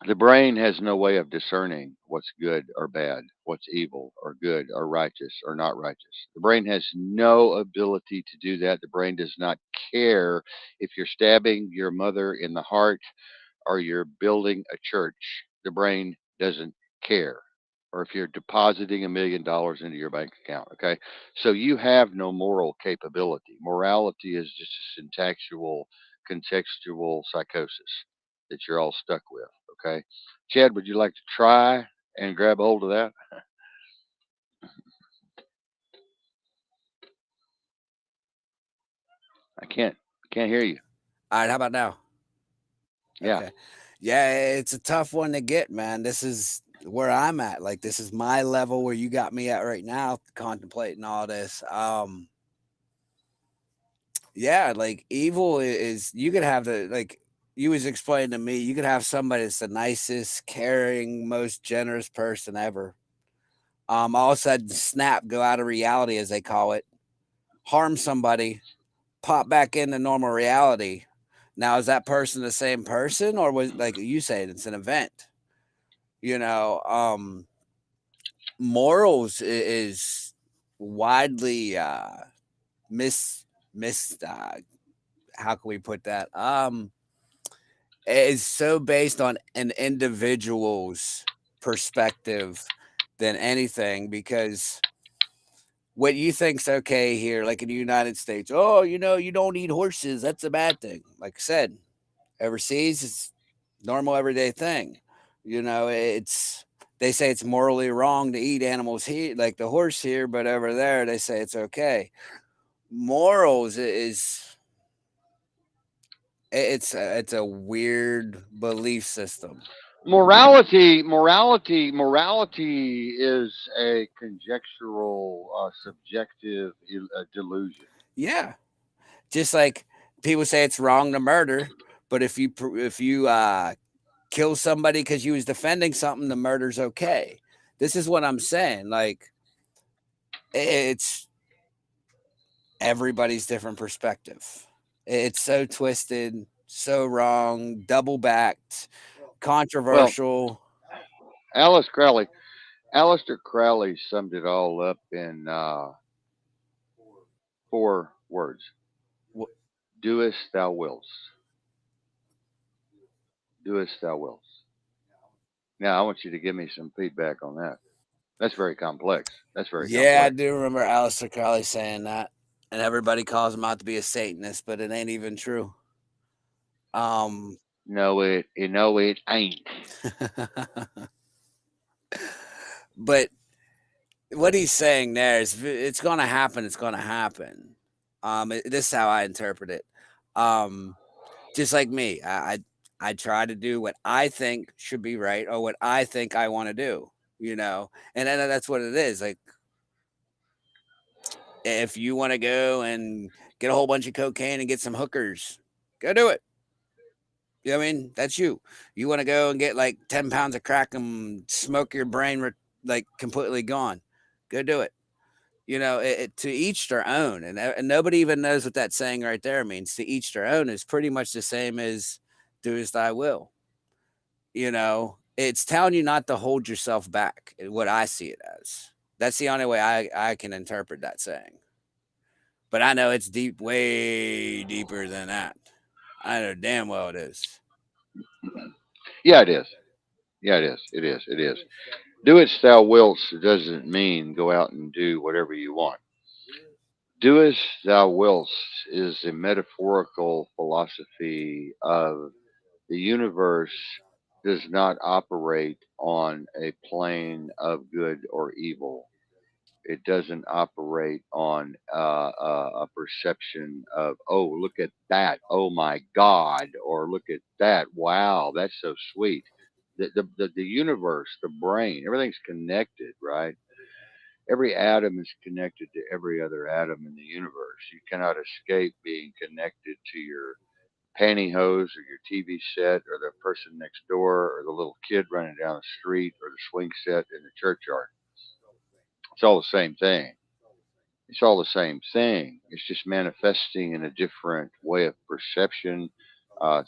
the brain has no way of discerning what's good or bad, what's evil or good or righteous or not righteous. The brain has no ability to do that. The brain does not care if you're stabbing your mother in the heart or you're building a church. The brain doesn't care. Or if you're depositing $1 million into your bank account. Okay. So you have no moral capability. Morality is just a syntactual, contextual psychosis that you're all stuck with. Okay. Chad, would you like to try and grab hold of that? I can't hear you. All right, how about now? Yeah. Okay. Yeah, it's a tough one to get, man. This is where I'm at. Like this is my level where you got me at right now, contemplating all this. Yeah, like evil is you could have the like you was explaining to me, you could have somebody that's the nicest, caring, most generous person ever. All of a sudden, snap, go out of reality, as they call it, harm somebody, pop back into normal reality. Now, is that person the same person, or was like you said, it's an event? You know, morals is widely mis how can we put that? Is so based on an individual's perspective than anything, because what you think's okay here, like in the United States, oh, you don't eat horses, that's a bad thing. Like I said, overseas, it's normal everyday thing. It's they say it's morally wrong to eat animals here, like the horse here, but over there they say it's okay. Morals is it's a weird belief system. Morality is a conjectural, subjective delusion. Yeah, just like people say it's wrong to murder, but if you kill somebody because you was defending something, the murder's okay. This is what I'm saying. Like it's everybody's different perspective. It's so twisted, so wrong, double backed, Well, controversial. Alice Crowley, Aleister Crowley summed it all up in 4 words: Wh- "Doest thou wilt, doest thou wilt." Now, I want you to give me some feedback on that. That's very complex. That's very Yeah, I complex. do remember Aleister Crowley saying that, and everybody calls him out to be a Satanist, but it ain't even true. Um, No, it ain't. but what he's saying there is, it's going to happen. It's going to happen. This is how I interpret it. Um, just like me, I try to do what I think should be right, or what I think I want to do. And then that's what it is. Like, if you want to go and get a whole bunch of cocaine and get some hookers, go do it. You know what I mean? That's you. You want to go and get like 10 pounds of crack and smoke your brain like completely gone. Go do it. To each their own. And nobody even knows what that saying right there means. To each their own is pretty much the same as do as thy will. It's telling you not to hold yourself back, what I see it as. That's the only way I can interpret that saying. But I know it's deep, way deeper than that. I know damn well it is. Yeah, it is. Yeah, it is. It is. It is. Doest thou wilt doesn't mean go out and do whatever you want. Doest thou wilt is a metaphorical philosophy of the universe does not operate on a plane of good or evil. It doesn't operate on a perception of, oh, look at that, oh my God, or look at that, wow, that's so sweet. The universe, the brain, everything's connected, right? Every atom is connected to every other atom in the universe. You cannot escape being connected to your pantyhose or your TV set or the person next door or the little kid running down the street or the swing set in the churchyard. It's all the same thing. It's all the same thing. It's just manifesting in a different way of perception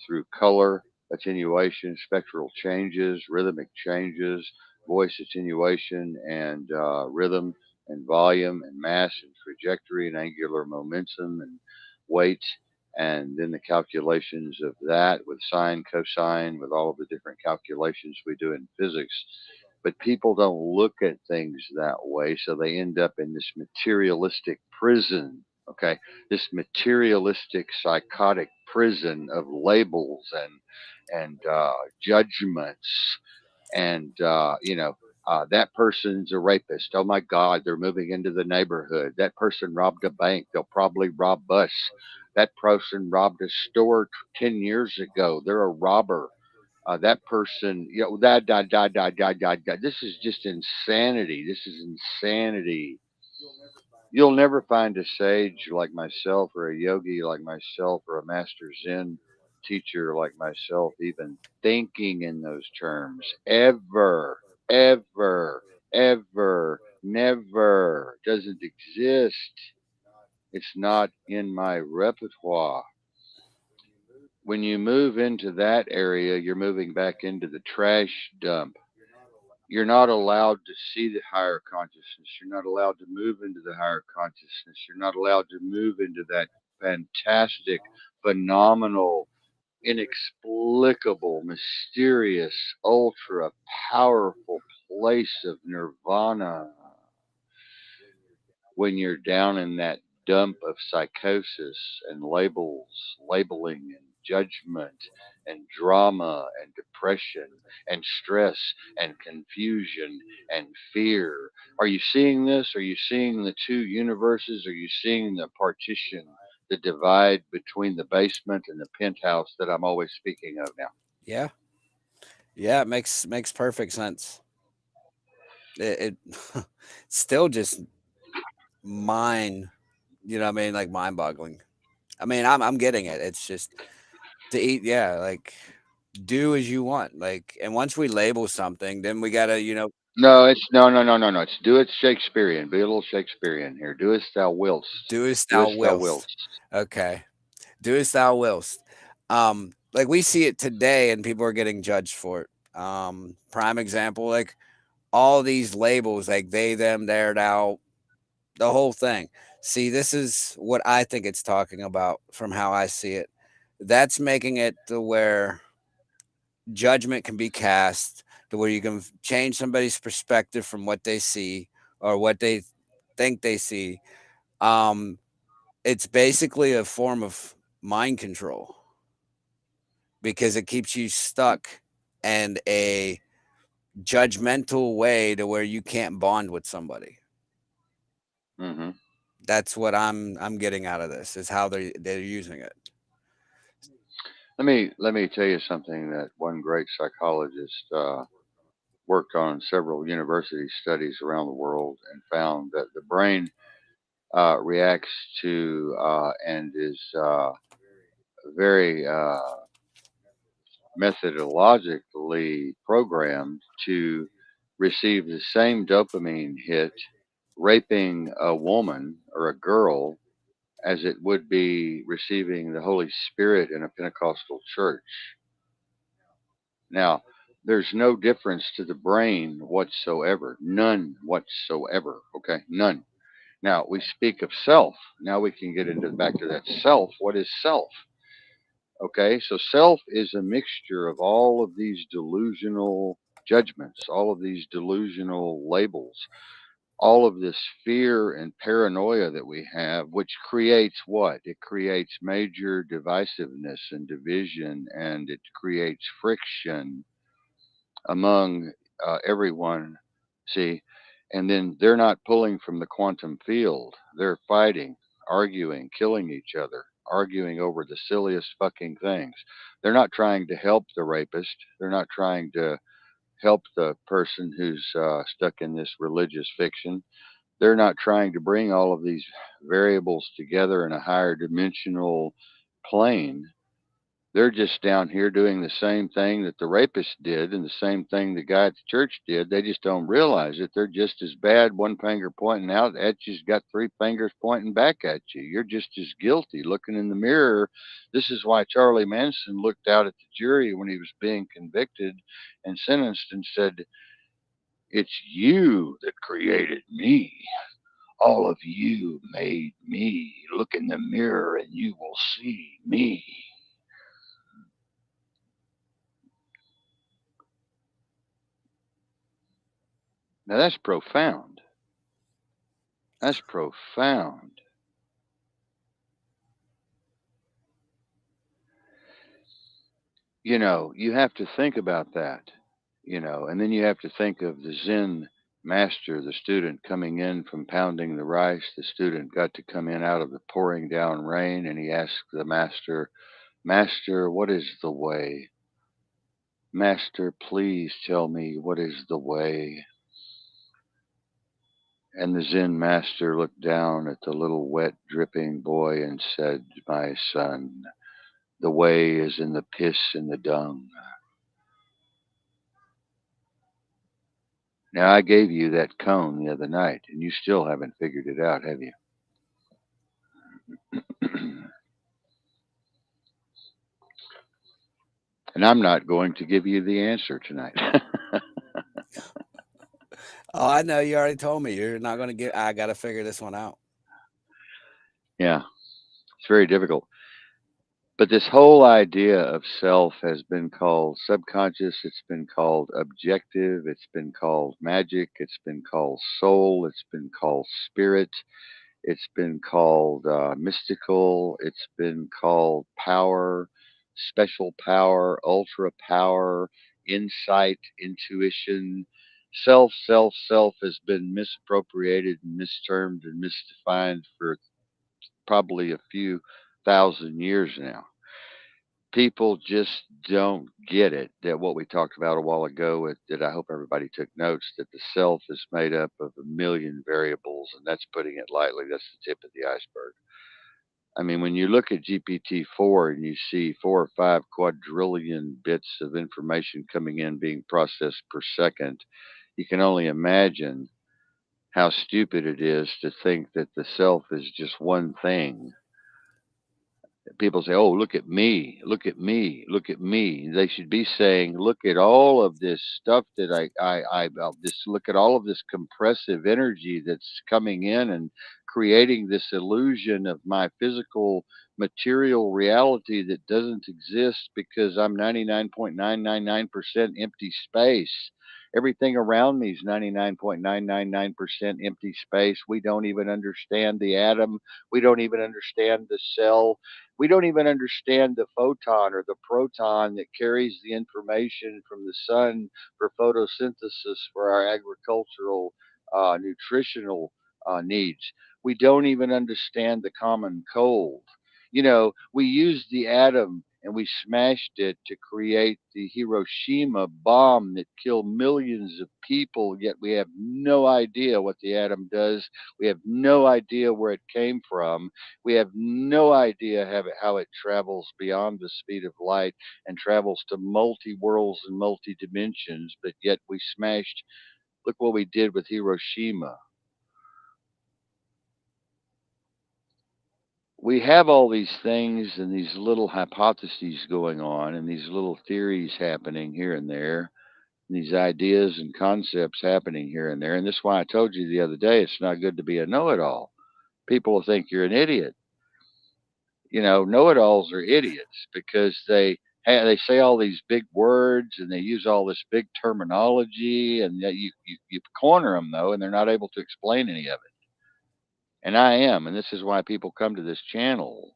through color, attenuation, spectral changes, rhythmic changes, voice attenuation, and rhythm and volume and mass and trajectory and angular momentum and weight. And then the calculations of that with sine, cosine, with all of the different calculations we do in physics, but people don't look at things that way, so they end up in this materialistic prison. Okay, this materialistic psychotic prison of labels and judgments, and that person's a rapist. Oh my God, they're moving into the neighborhood. That person robbed a bank. They'll probably rob us. That person robbed a store 10 years ago. They're a robber. That person, that. This is just insanity. This is insanity. You'll never find a sage like myself, or a yogi like myself, or a master Zen teacher like myself even thinking in those terms ever, ever, ever. Never. Doesn't exist. It's not in my repertoire. When you move into that area, you're moving back into the trash dump. You're not allowed to see the higher consciousness. You're not allowed to move into the higher consciousness. You're not allowed to move into that fantastic, phenomenal, inexplicable, mysterious, ultra powerful place of nirvana when you're down in that dump of psychosis and labels, labeling and judgment and drama and depression and stress and confusion and fear. Are you seeing this? Are you seeing the two universes? Are you seeing the partition, the divide between the basement and the penthouse that I'm always speaking of now? Yeah, yeah, it makes perfect sense. It still just mind, you know what I mean, like mind boggling. I mean, I'm getting it. It's just to eat, yeah, like do as you want. Like, and once we label something, then we gotta, No, it's no, no, no, no, no. It's do it Shakespearean. Be a little Shakespearean here. Do as thou wilt. do as Do thou as thou wilt. willst. Okay, do as thou willst. Like we see it today, and people are getting judged for it. Prime example, like all these labels, like they, them, there, thou, the whole thing. See, this is what I think it's talking about from how I see it. That's making it to where judgment can be cast, to where you can change somebody's perspective from what they see or what they think they see. Um, it's basically a form of mind control because it keeps you stuck in a judgmental way to where you can't bond with somebody. Hmm. That's what I'm getting out of this is how they're using it. Let me tell you something that one great psychologist worked on several university studies around the world and found that the brain reacts to and is very methodologically programmed to receive the same dopamine hit raping a woman or a girl as it would be receiving the Holy Spirit in a Pentecostal church. Now, there's no difference to the brain whatsoever. None whatsoever. Okay? None. Now, we speak of self. Now we can get into back to that self. What is self? Okay? So self is a mixture of all of these delusional judgments, all of these delusional labels, all of this fear and paranoia that we have, which creates what? It creates major divisiveness and division, and it creates friction among everyone. See, and then they're not pulling from the quantum field. They're fighting, arguing, killing each other, arguing over the silliest fucking things. They're not trying to help the rapist. They're not trying to help the person who's stuck in this religious fiction. They're not trying to bring all of these variables together in a higher dimensional plane. They're just down here doing the same thing that the rapist did and the same thing the guy at the church did. They just don't realize it. They're just as bad, one finger pointing out at you's got three fingers pointing back at you. You're just as guilty looking in the mirror. This is why Charlie Manson looked out at the jury when he was being convicted and sentenced and said, "It's you that created me. All of you made me. Look in the mirror and you will see me." Now that's profound. That's profound. You have to think about that, and then you have to think of the Zen master, the student coming in from pounding the rice. The student got to come in out of the pouring down rain, and he asked the master, "Master, what is the way? Master, please tell me what is the way." And the Zen master looked down at the little wet, dripping boy and said, "My son, the way is in the piss and the dung. Now, I gave you that cone the other night, and you still haven't figured it out, have you? And I'm not going to give you the answer tonight. Oh, I know. You already told me you're not going to get. I got to figure this one out. Yeah, it's very difficult. But this whole idea of self has been called subconscious, it's been called objective, it's been called magic, it's been called soul, it's been called spirit, it's been called mystical, it's been called power, special power, ultra power, insight, intuition. Self has been misappropriated and mistermed and misdefined for probably a few thousand years now. People just don't get it, that what we talked about a while ago that I hope everybody took notes, that the self is made up of a million variables, and that's putting it lightly. That's the tip of the iceberg. I mean, when you look at GPT-4 and you see 4 or 5 quadrillion bits of information coming in being processed per second, you can only imagine how stupid it is to think that the self is just one thing. People say, "Oh, look at me, look at me, look at me." They should be saying, "Look at all of this stuff that this. Look at all of this compressive energy that's coming in and creating this illusion of my physical material reality that doesn't exist because I'm 99.999% empty space. Everything around me is 99.999% empty space. We don't even understand the atom. We don't even understand the cell. We don't even understand the photon or the proton that carries the information from the sun for photosynthesis for our agricultural, nutritional needs. We don't even understand the common cold. We used the atom and we smashed it to create the Hiroshima bomb that killed millions of people, yet we have no idea what the atom does. We have no idea where it came from. We have no idea how it travels beyond the speed of light and travels to multi worlds and multi dimensions, but yet we smashed. Look what we did with Hiroshima. We have all these things and these little hypotheses going on and these little theories happening here and there, and these ideas and concepts happening here and there. And this is why I told you the other day it's not good to be a know it all. People will think you're an idiot. Know-it-alls are idiots because they say all these big words and they use all this big terminology, and yet you corner them though, and they're not able to explain any of it. And I am, and this is why people come to this channel,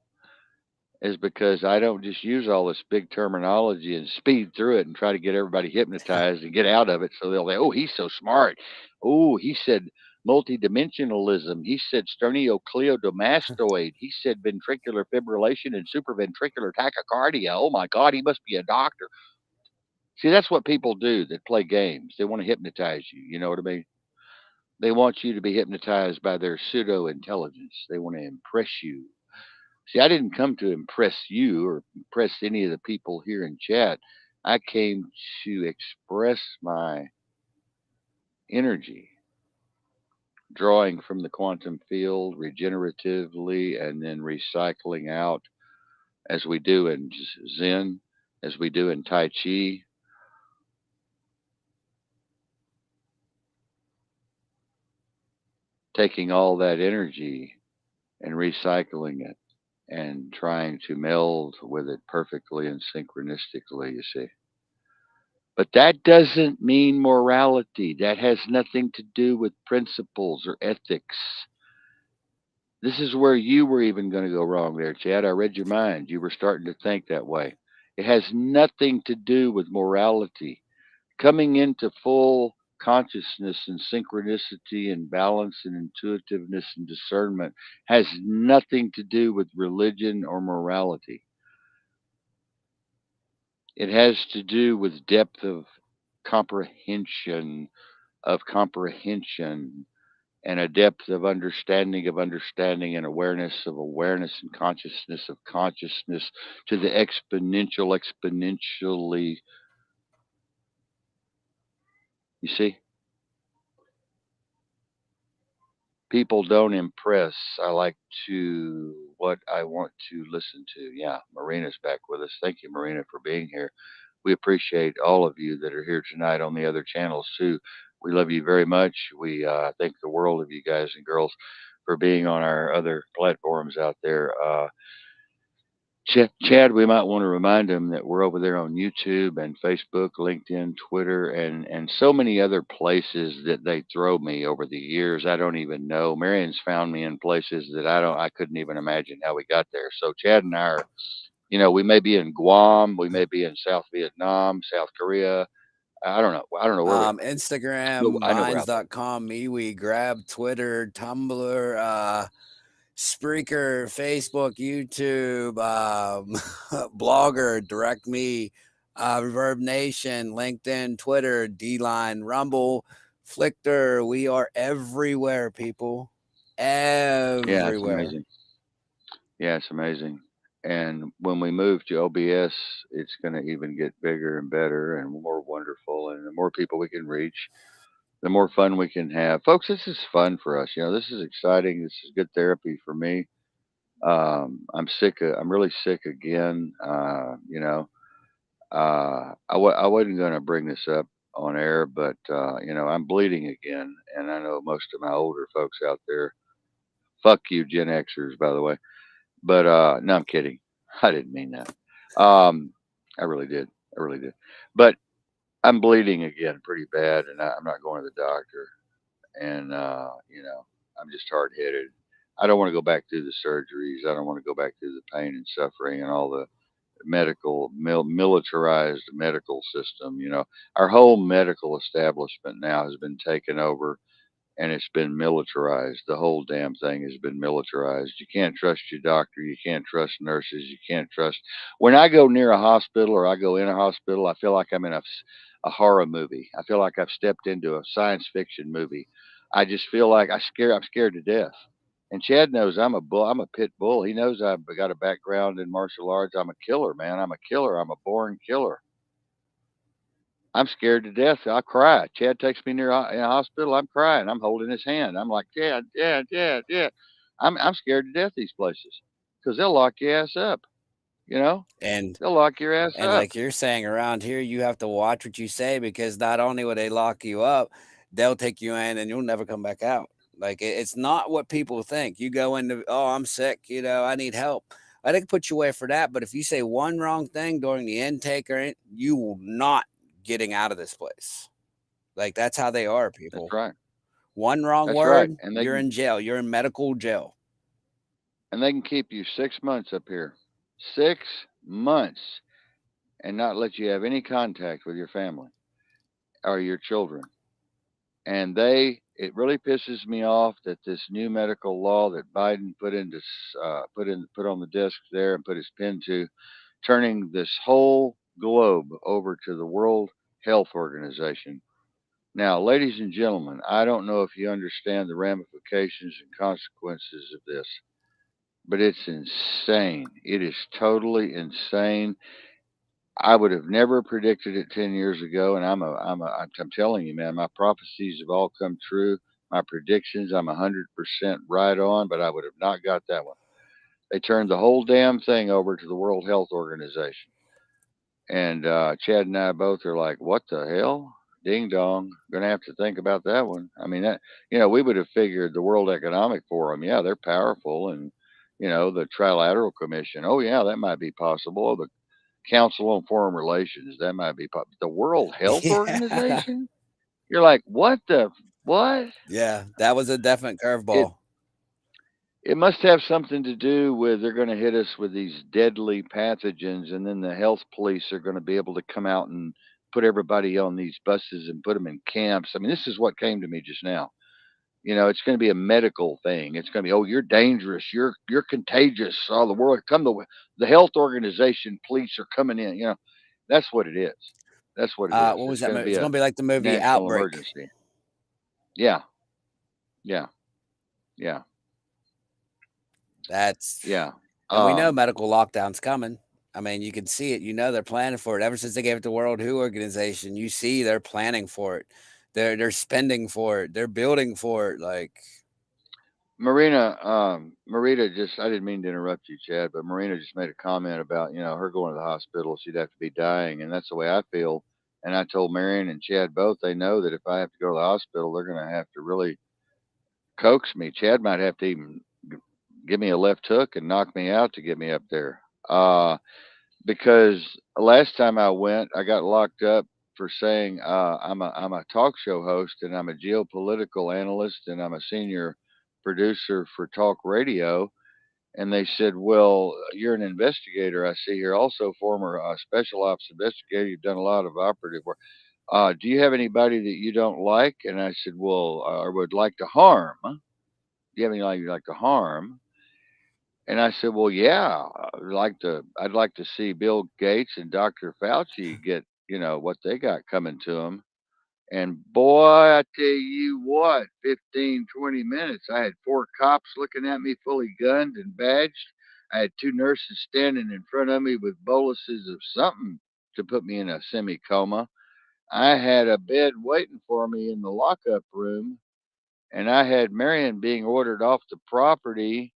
is because I don't just use all this big terminology and speed through it and try to get everybody hypnotized and get out of it. So they'll say, "Oh, he's so smart. Oh, he said multidimensionalism. He said sternocleidomastoid. He said ventricular fibrillation and supraventricular tachycardia. Oh my God, he must be a doctor." See, that's what people do that play games. They want to hypnotize you. You know what I mean? They want you to be hypnotized by their pseudo intelligence. They want to impress you. See, I didn't come to impress you or impress any of the people here in chat. I came to express my energy, drawing from the quantum field regeneratively and then recycling out as we do in Zen, as we do in Tai Chi, taking all that energy and recycling it and trying to meld with it perfectly and synchronistically, you see. But that doesn't mean morality. That has nothing to do with principles or ethics. This is where you were even going to go wrong there, Chad. I read your mind. You were starting to think that way. It has nothing to do with morality. Coming into full consciousness and synchronicity and balance and intuitiveness and discernment has nothing to do with religion or morality. It has to do with depth comprehension of comprehension and a depth of understanding and awareness of awareness and consciousness of consciousness to the exponentially, you see? People don't impress. I like to what I want to listen to. Yeah, Marina's back with us. Thank you, Marina, for being here. We appreciate all of you that are here tonight on the other channels too. We love you very much. We thank the world of you guys and girls for being on our other platforms out there. Chad, we might want to remind them that we're over there on YouTube and Facebook, LinkedIn, Twitter, and so many other places that they throw me over the years. I don't even know. Marion's found me in places that I couldn't even imagine how we got there. So Chad and I are, we may be in Guam, we may be in South Vietnam, South Korea. I don't know. I don't know where we are, but Instagram, I know we're out there. minds.com, MeWe, Grab, Twitter, Tumblr, Spreaker, Facebook, YouTube, Blogger, Direct Me, Reverb Nation, LinkedIn, Twitter, D Line, Rumble, Flickr. We are everywhere, people. Yeah, it's Everywhere. amazing. Yeah, it's amazing. And when we move to OBS, it's going to even get bigger and better and more wonderful. And the more people we can reach, the more fun we can have. Folks, this is fun for us. This is exciting. This is good therapy for me. I'm really sick again. I wasn't going to bring this up on air, but, I'm bleeding again. And I know most of my older folks out there, fuck you, Gen Xers, by the way. But no, I'm kidding. I didn't mean that. I really did. I really did. But I'm bleeding again pretty bad, and I'm not going to the doctor. And I'm just hard headed. I don't want to go back through the surgeries. I don't want to go back through the pain and suffering and all the militarized medical system. Our whole medical establishment now has been taken over and it's been militarized. The whole damn thing has been militarized. You can't trust your doctor. You can't trust nurses. You can't trust. When I go near a hospital or I go in a hospital, I feel like I'm in a horror movie. I feel like I've stepped into a science fiction movie. I just feel like I'm scared to death. And Chad knows I'm a bull. I'm a pit bull. He knows I've got a background in martial arts. I'm a killer, man. I'm a killer. I'm a born killer. I'm scared to death. I cry. Chad takes me near in a hospital. I'm crying. I'm holding his hand. I'm like, Chad, Chad, Chad, Chad. I'm scared to death these places because they'll lock your ass up. You know, And they'll lock your ass And up. like you're saying around here, you have to watch what you say because not only will they lock you up, they'll take you in and you'll never come back out. Like it's not what people think. You go into, oh, I'm sick, I need help. I think put you away for that. But if you say one wrong thing during the intake you will not getting out of this place. Like that's how they are, That's people. right. One wrong That's right. word, you're in jail. You're in medical jail. And they can keep you 6 months up here, 6 months, and not let you have any contact with your family or your children. And it really pisses me off that this new medical law that Biden put on the desk there and put his pen to, turning this whole globe over to the World Health Organization. Now, ladies and gentlemen, I don't know if you understand the ramifications and consequences of this, but it's insane. It is totally insane. I would have never predicted it 10 years ago, and I'm telling you, man, my prophecies have all come true. My predictions, I'm 100% right on, but I would have not got that one. They turned the whole damn thing over to the World Health Organization. And Chad and I both are like, what the hell? Ding dong. Gonna have to think about that one. I mean, we would have figured the World Economic Forum, yeah, they're powerful. And, the Trilateral Commission, oh, yeah, that might be possible. Oh, the Council on Foreign Relations, that might be possible. The World Health Yeah. Organization? You're like, what? Yeah. That was a definite It, curveball. it must have something to do with they're going to hit us with these deadly pathogens, and then the health police are going to be able to come out and put everybody on these buses and put them in camps. I mean, this is what came to me just now. It's going to be a medical thing. It's going to be, oh, you're dangerous, you're contagious. All the world come the health organization, police are coming in. That's what it is. That's what it is. What was It's that going to movie? be It's a gonna be like the movie national Outbreak. emergency. Yeah, yeah, yeah, That's yeah. and we know Um, medical lockdown's coming. I mean, you can see it. You know they're planning for it. Ever since they gave it to World WHO organization, you see they're planning for it. They're spending for it. They're building for it. Like Marita just, I didn't mean to interrupt you, Chad, but Marina just made a comment about, her going to the hospital. She'd have to be dying. And that's the way I feel. And I told Marion and Chad both, they know that if I have to go to the hospital, they're going to have to really coax me. Chad might have to even give me a left hook and knock me out to get me up there. Because last time I went, I got locked up for saying I'm a talk show host and I'm a geopolitical analyst and I'm a senior producer for talk radio. And they said, "Well, you're an investigator. I see here, also former special ops investigator. You've done a lot of operative work. Do you have anybody that you don't like?" And I said, "Well, I would like to harm. Do you have anybody you'd like to harm?" And I said, "Well, yeah, I'd like to see Bill Gates and Dr. Fauci get, what they got coming to them." And boy, I tell you what, 15, 20 minutes, I had four cops looking at me fully gunned and badged. I had two nurses standing in front of me with boluses of something to put me in a semi coma. I had a bed waiting for me in the lockup room, and I had Marion being ordered off the property.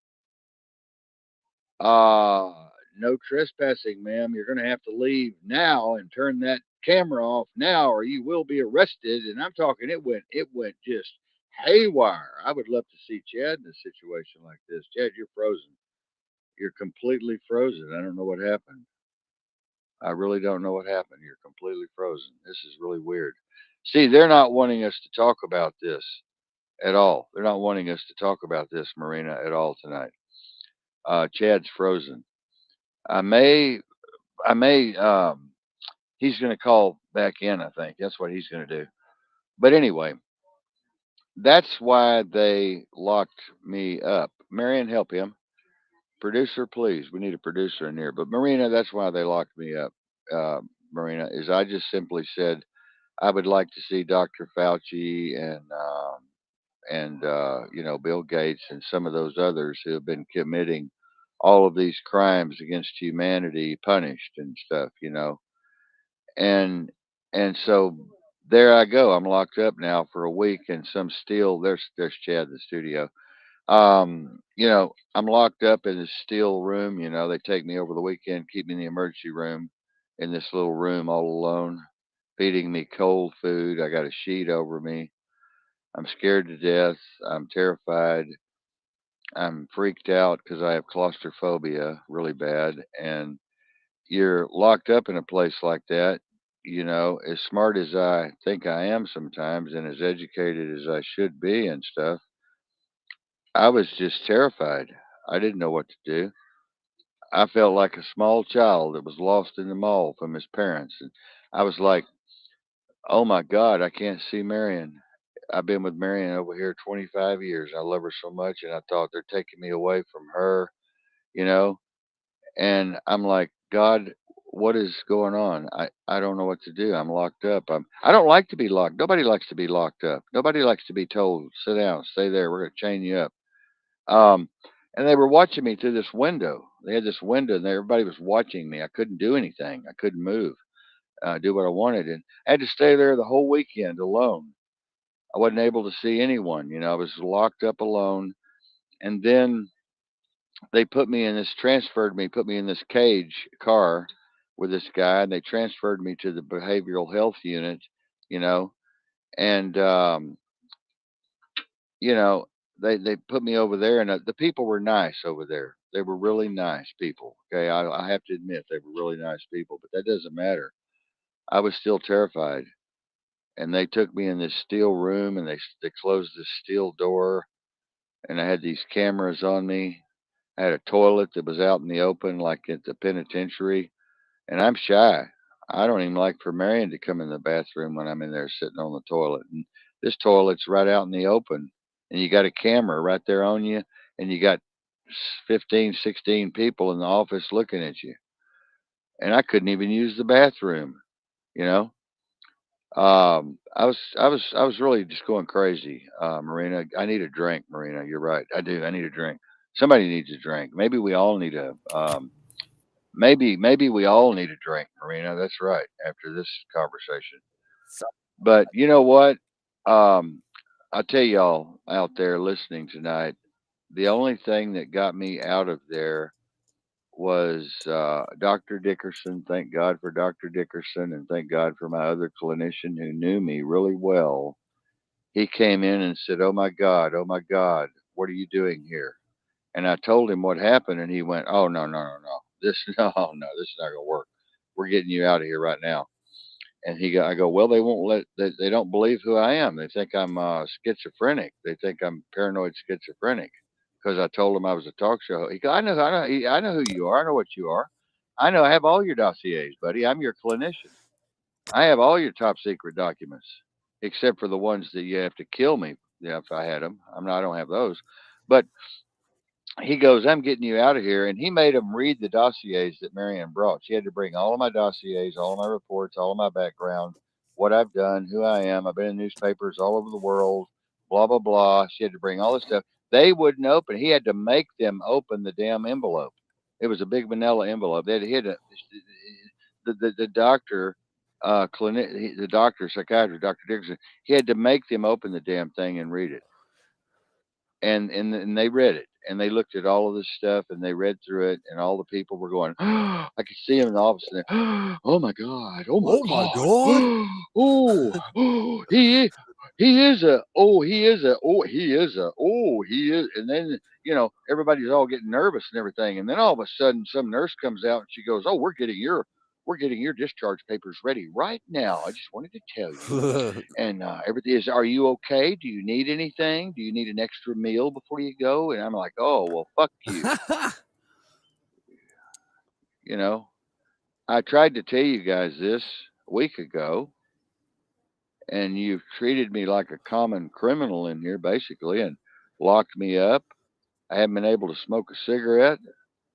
No trespassing, ma'am. You're going to have to leave now and turn that camera off now, or you will be arrested. And I'm talking, it went just haywire. I would love to see Chad in a situation like this. Chad, you're frozen. You're completely frozen. I don't know what happened. I really don't know what happened. You're completely frozen. This is really weird. See, they're not wanting us to talk about this at all. They're not wanting us to talk about this, Marina, at all tonight. Chad's frozen. I may I may he's going to call back in, I think. That's what he's going to do. But anyway, that's why they locked me up. Marion, help him. Producer, please. We need a producer in here. But Marina, that's why they locked me up. Marina, is I just simply said I would like to see Dr. Fauci and Bill Gates and some of those others who have been committing all of these crimes against humanity punished and stuff. And so there I go. I'm locked up now for a week in some steel. There's Chad in the studio. I'm locked up in this steel room. They take me over the weekend, keep me in the emergency room, in this little room all alone, feeding me cold food. I got a sheet over me. I'm scared to death. I'm terrified. I'm freaked out because I have claustrophobia really bad, and you're locked up in a place like that, as smart as I think I am sometimes and as educated as I should be and stuff, I was just terrified. I didn't know what to do. I felt like a small child that was lost in the mall from his parents. And I was like, oh my God, I can't see Marion. I've been with Marion over here 25 years. I love her so much. And I thought they're taking me away from her, you know? And I'm like, God, what is going on? I don't know what to do. I'm locked up. I don't like to be locked. Nobody likes to be locked up. Nobody likes to be told, sit down, stay there. We're going to chain you up. Um, and they were watching me through this window. They had this window, and everybody was watching me. I couldn't do anything. I couldn't move, do what I wanted, and I had to stay there the whole weekend alone. I wasn't able to see anyone. I was locked up alone. And then they put me in this cage car with this guy, and they transferred me to the behavioral health unit, you know, and you know, they put me over there, and the people were nice over there. They were really nice people. Okay, I have to admit they were really nice people, but that doesn't matter. I was still terrified, and they took me in this steel room, and they closed this steel door, and I had these cameras on me. I had a toilet that was out in the open, like at the penitentiary, and I'm shy. I don't even like for Marion to come in the bathroom when I'm in there sitting on the toilet. And this toilet's right out in the open, and you got a camera right there on you, and you got 15, 16 people in the office looking at you. And I couldn't even use the bathroom, you know. I was really just going crazy, Marina. I need a drink, Marina. You're right. I do. I need a drink. Somebody needs a drink. Maybe we all need a maybe we all need a drink, Marina. That's right. After this conversation, So, but you know what? Um, I'll tell y'all out there listening tonight. the only thing that got me out of there was Dr. Dickerson. Thank God for Dr. Dickerson, and thank God for my other clinician who knew me really well. He came in and said, oh my God, what are you doing here?" And I told him what happened, and he went, "Oh, no, no, no, no. This, no, this is not going to work. We're getting you out of here right now." And I go, "Well, they won't they don't believe who I am. They think I'm schizophrenic. They think I'm paranoid schizophrenic because I told them I was a talk show." He goes, I know who you are. I know what you are. I know, I have all your dossiers, buddy. I'm your clinician. I have all your top secret documents, except for the ones that you have to kill me. Yeah, if I had them, I don't have those. But he goes, "I'm getting you out of here." And he made them read the dossiers that Marianne brought. She had to bring all of my dossiers, all of my reports, all of my background, what I've done, who I am. I've been in newspapers all over the world, blah, blah, blah. She had to bring all this stuff. They wouldn't open. He had to make them open the damn envelope. It was a big manila envelope. They had hit it. The doctor, the doctor, psychiatrist, Dr. Dickerson, he had to make them open the damn thing and read it. And they read it, and they looked at all of this stuff, and they read through it, and all the people were going, I could see them in the office, and they, "Oh my God, oh my Oh my God, God. oh, he is," and then everybody's all getting nervous and everything, and then all of a sudden some nurse comes out and she goes, "Oh, we're getting your discharge papers ready right now. I just wanted to tell you." And everything is, "Are you okay? Do you need anything? Do you need an extra meal before you go?" And I'm like, "Oh, well, fuck you." You know, I tried to tell you guys this a week ago, and you've treated me like a common criminal in here, basically, and locked me up. I haven't been able to smoke a cigarette. I'm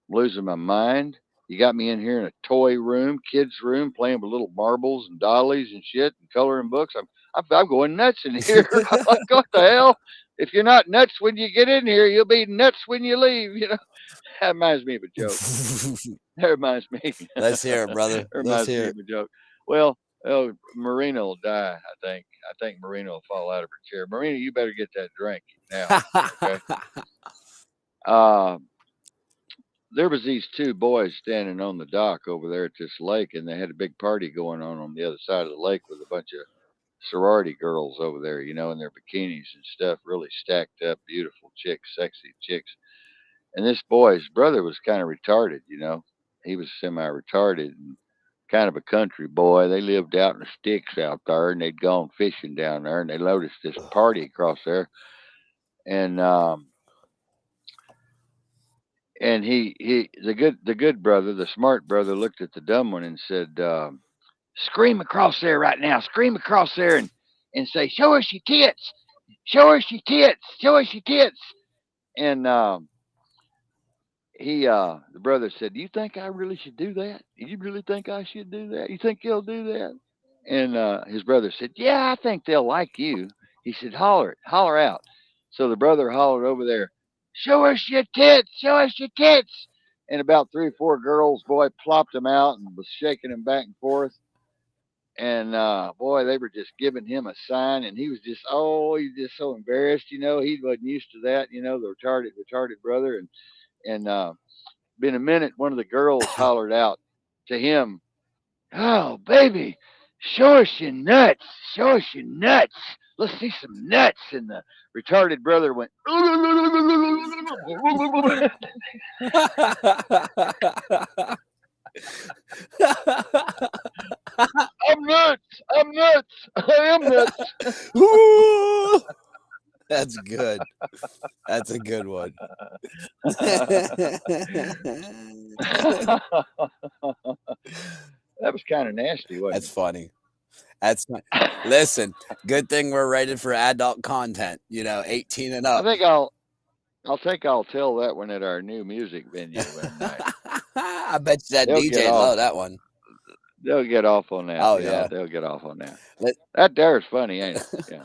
losing my mind. You got me in here in a toy room, kids' room, playing with little marbles and dollies and shit and coloring books. I'm going nuts in here. I'm like, what the hell? If you're not nuts when you get in here, you'll be nuts when you leave. That reminds me of a joke. That reminds me. Let's hear it, brother. That Let's reminds me hear of a joke. Well, oh, Marina will die. I think Marina will fall out of her chair. Marina, you better get that drink now. Okay. it. Uh, there was these two boys standing on the dock over there at this lake, and they had a big party going on the other side of the lake with a bunch of sorority girls over there, in their bikinis and stuff, really stacked up, beautiful chicks, sexy chicks. And this boy's brother was kind of retarded. He was semi-retarded and kind of a country boy. They lived out in the sticks out there, and they'd gone fishing down there, and they noticed this party across there, and the good brother, the smart brother, looked at the dumb one and said, "Scream across there right now! Scream across there and say, 'Show us your tits! Show us your tits! Show us your tits!'" And the brother said, "Do you think I really should do that? Do you really think I should do that? You think they'll do that?" And his brother said, "Yeah, I think they'll like you." He said, "Holler it, holler out." So the brother hollered over there, "Show us your tits, show us your tits." And about 3 or 4 girls, boy, plopped him out and was shaking him back and forth. And boy, they were just giving him a sign, and he was just, he's just so embarrassed. He wasn't used to that. The retarded brother, and been a minute, one of the girls hollered out to him, "Oh, baby, show us your nuts. Show us your nuts. Let's see some nuts." And the retarded brother went, "I'm nuts. I'm nuts. I am nuts." Ooh, that's good. That's a good one. That was kind of nasty, wasn't That's funny. That's fun. it? Listen, good thing we're rated for adult content, 18 and I up. think I'll tell that one at our new music venue one night. I bet you that They'll get DJ off. love that one. They'll get off on that. Oh, Yeah, yeah. they'll get off on that. Let- That there's funny, ain't it? Yeah.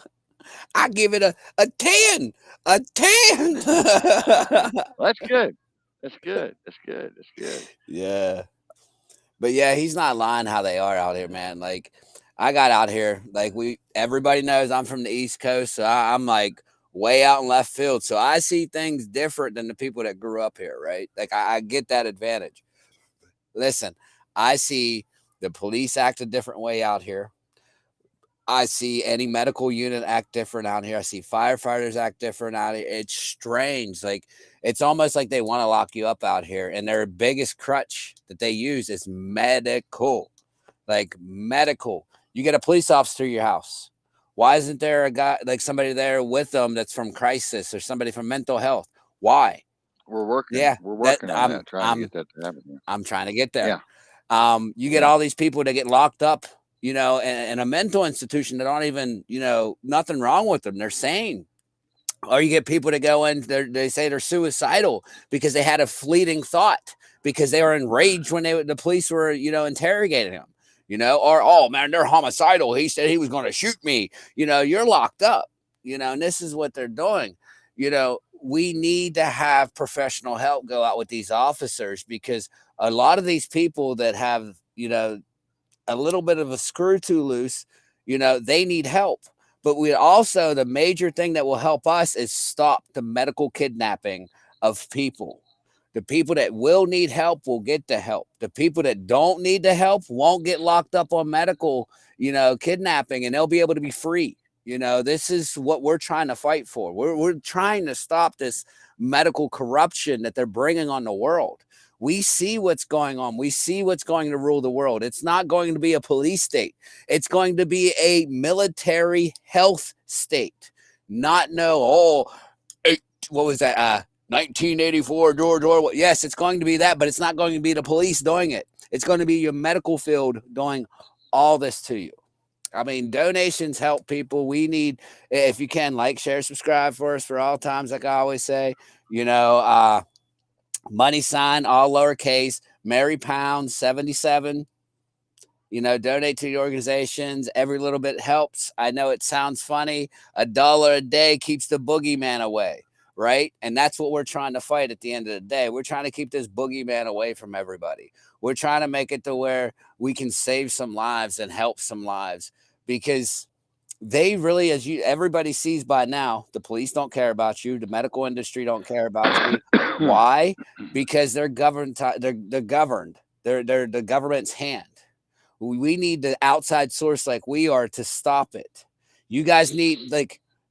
I give it a 10. A 10. Well, that's good. That's good. That's good. That's good. Yeah. But yeah, he's not lying how they are out here, man. Like, I got out here, like everybody knows I'm from the East Coast, so I'm like way out in left field. So I see things different than the people that grew up here, right? Like I get that advantage. Listen, I see the police act a different way out here. I see any medical unit act different out here. I see firefighters act different out here. It's strange. Like it's almost like they want to lock you up out here. And their biggest crutch that they use is medical. Like medical. You get a police officer to your house. Why isn't there a guy like somebody there with them that's from crisis or somebody from mental health? Why? We're working. Yeah, We're that working on that, trying to get that to happen here. I'm trying to get there. Yeah. You get Yeah. all these people that get locked up, in a mental institution that aren't even, nothing wrong with them. They're sane. Or you get people that go in, they say they're suicidal because they had a fleeting thought because they were enraged when the police were, interrogating them, or, oh man, they're homicidal. He said he was going to shoot me. You're locked up, and this is what they're doing. We need to have professional help go out with these officers because a lot of these people that have, a little bit of a screw too loose, they need help. But we also, the major thing that will help us is stop the medical kidnapping of people. The people that will need help will get the help. The people that don't need the help won't get locked up on medical, kidnapping, and they'll be able to be free. This is what we're trying to fight for. We're trying to stop this medical corruption that they're bringing on the world. We see what's going on. We see what's going to rule the world. It's not going to be a police state. It's going to be a military health state. Not no, what was that? 1984, George Orwell. Yes, it's going to be that, but it's not going to be the police doing it. It's going to be your medical field doing all this to you. I mean, donations help people. We need, if you can, like, share, subscribe for us for all times, like I always say. Money sign, all lowercase, Mary Pound 77. Donate to the organizations. Every little bit helps. I know it sounds funny. $1 a day keeps the boogeyman away, right? And that's what we're trying to fight at the end of the day. We're trying to keep this boogeyman away from everybody. We're trying to make it to where we can save some lives and help some lives because they really, everybody sees by now, the police don't care about you. The medical industry don't care about you. Why? Because they're governed. They're governed. They're the government's hand. We need the outside source like we are to stop it. You guys need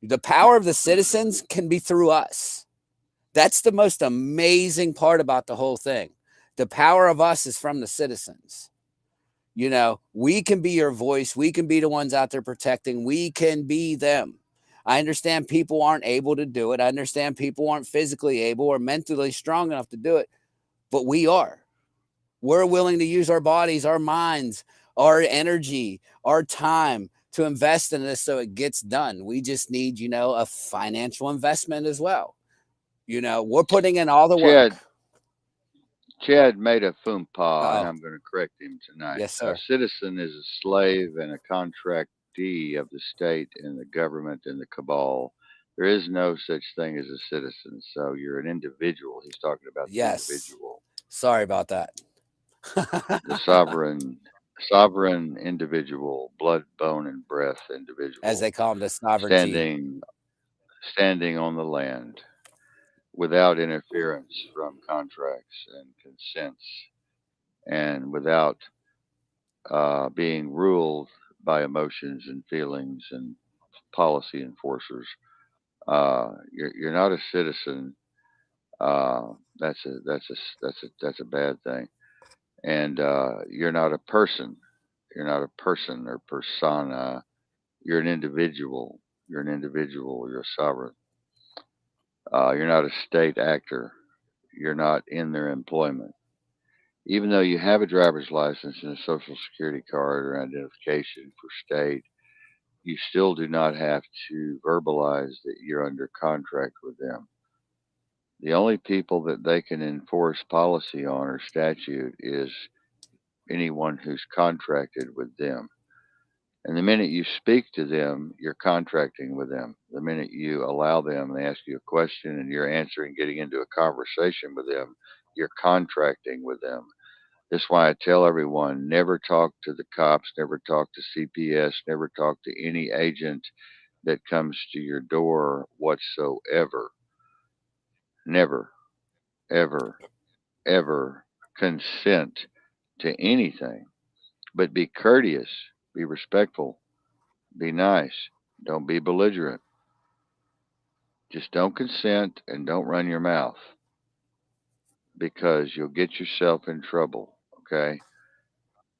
the power of the citizens can be through us. That's the most amazing part about the whole thing. The power of us is from the citizens. We can be your voice. We can be the ones out there protecting. We can be them. I understand people aren't able to do it. I understand people aren't physically able or mentally strong enough to do it, but we are. We're willing to use our bodies, our minds, our energy, our time to invest in this so it gets done. We just need, a financial investment as well. We're putting in all the Chad, work. Chad made a foompa, and Oh, I'm going to correct him tonight. yes, A sir. citizen is a slave and a contractee of the state and the government and the cabal. There is no such thing as a citizen. So you're an individual. He's talking about the Yes. individual, Sorry about that. the sovereign individual, blood, bone, and breath As they individual, call them, the sovereignty. standing standing on the land without interference from contracts and consents, and without being ruled by emotions and feelings and policy enforcers. You're not a citizen. That's a bad thing. And you're not a person. You're not a person or persona. You're an individual. You're an individual. You're a sovereign. You're not a state actor. You're not in their employment. Even though you have a driver's license and a social security card or identification for state, you still do not have to verbalize that you're under contract with them. The only people that they can enforce policy on or statute is anyone who's contracted with them. And the minute you speak to them, you're contracting with them. The minute you allow them, they ask you a question and you're answering, getting into a conversation with them, you're contracting with them. That's why I tell everyone never talk to the cops, never talk to CPS, never talk to any agent that comes to your door whatsoever. Never, ever, ever consent to anything, but be courteous, be respectful, be nice. Don't be belligerent. Just don't consent and don't run your mouth because you'll get yourself in trouble. Okay.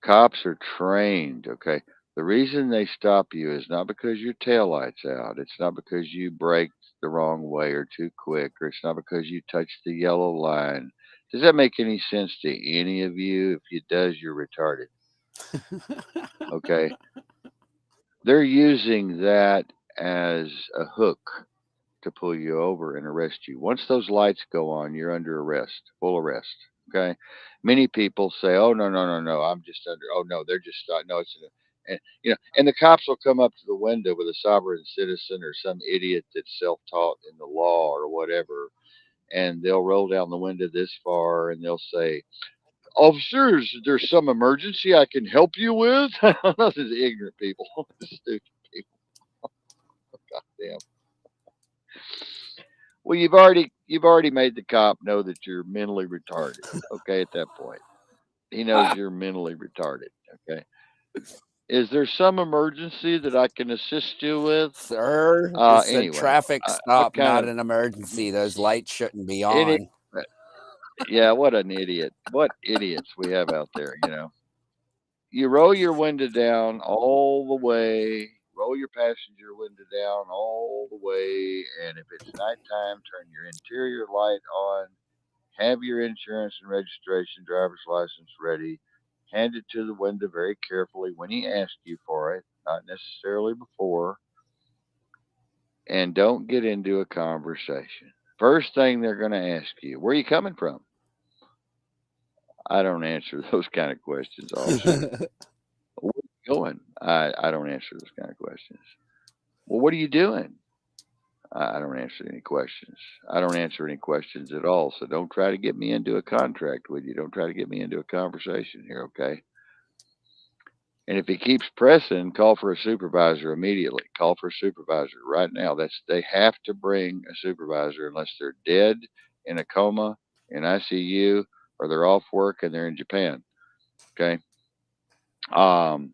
Cops are trained. Okay. The reason they stop you is not because your tail lights out. It's not because you braked the wrong way or too quick, or it's not because you touched the yellow line. Does that make any sense to any of you? If it does, you're retarded. Okay. They're using that as a hook to pull you over and arrest you. Once those lights go on, you're under arrest, full arrest. Okay. Many people say, "Oh no, no, no, no, I'm just under." Oh no, they're just no. It's and the cops will come up to the window with a sovereign citizen or some idiot that's self-taught in the law or whatever, and they'll roll down the window this far and they'll say, "Officers, there's some emergency I can help you with." Those are the ignorant people, stupid people. Damn. Well, you've already made the cop know that you're mentally retarded. Okay, at that point, he knows you're mentally retarded. Okay, is there some emergency that I can assist you with? Sir, it's a Anyway, traffic what stop, kind not of an emergency. Those lights shouldn't be any? on. Yeah, what an idiot! What idiots we have out there. You roll your window down all the way. Roll your passenger window down all the way, and if it's nighttime, turn your interior light on. Have your insurance and registration, driver's license ready. Hand it to the window very carefully when he asks you for it, not necessarily before. And don't get into a conversation. First thing they're going to ask you, where are you coming from? I don't answer those kind of questions, officer. Where are you going? I don't answer those kind of questions. Well, what are you doing? I don't answer any questions. I don't answer any questions at all. So don't try to get me into a contract with you. Don't try to get me into a conversation here, okay? And if he keeps pressing, call for a supervisor immediately. Call for a supervisor right now. They have to bring a supervisor unless they're dead, in a coma, in ICU, or they're off work and they're in Japan. Okay. Um,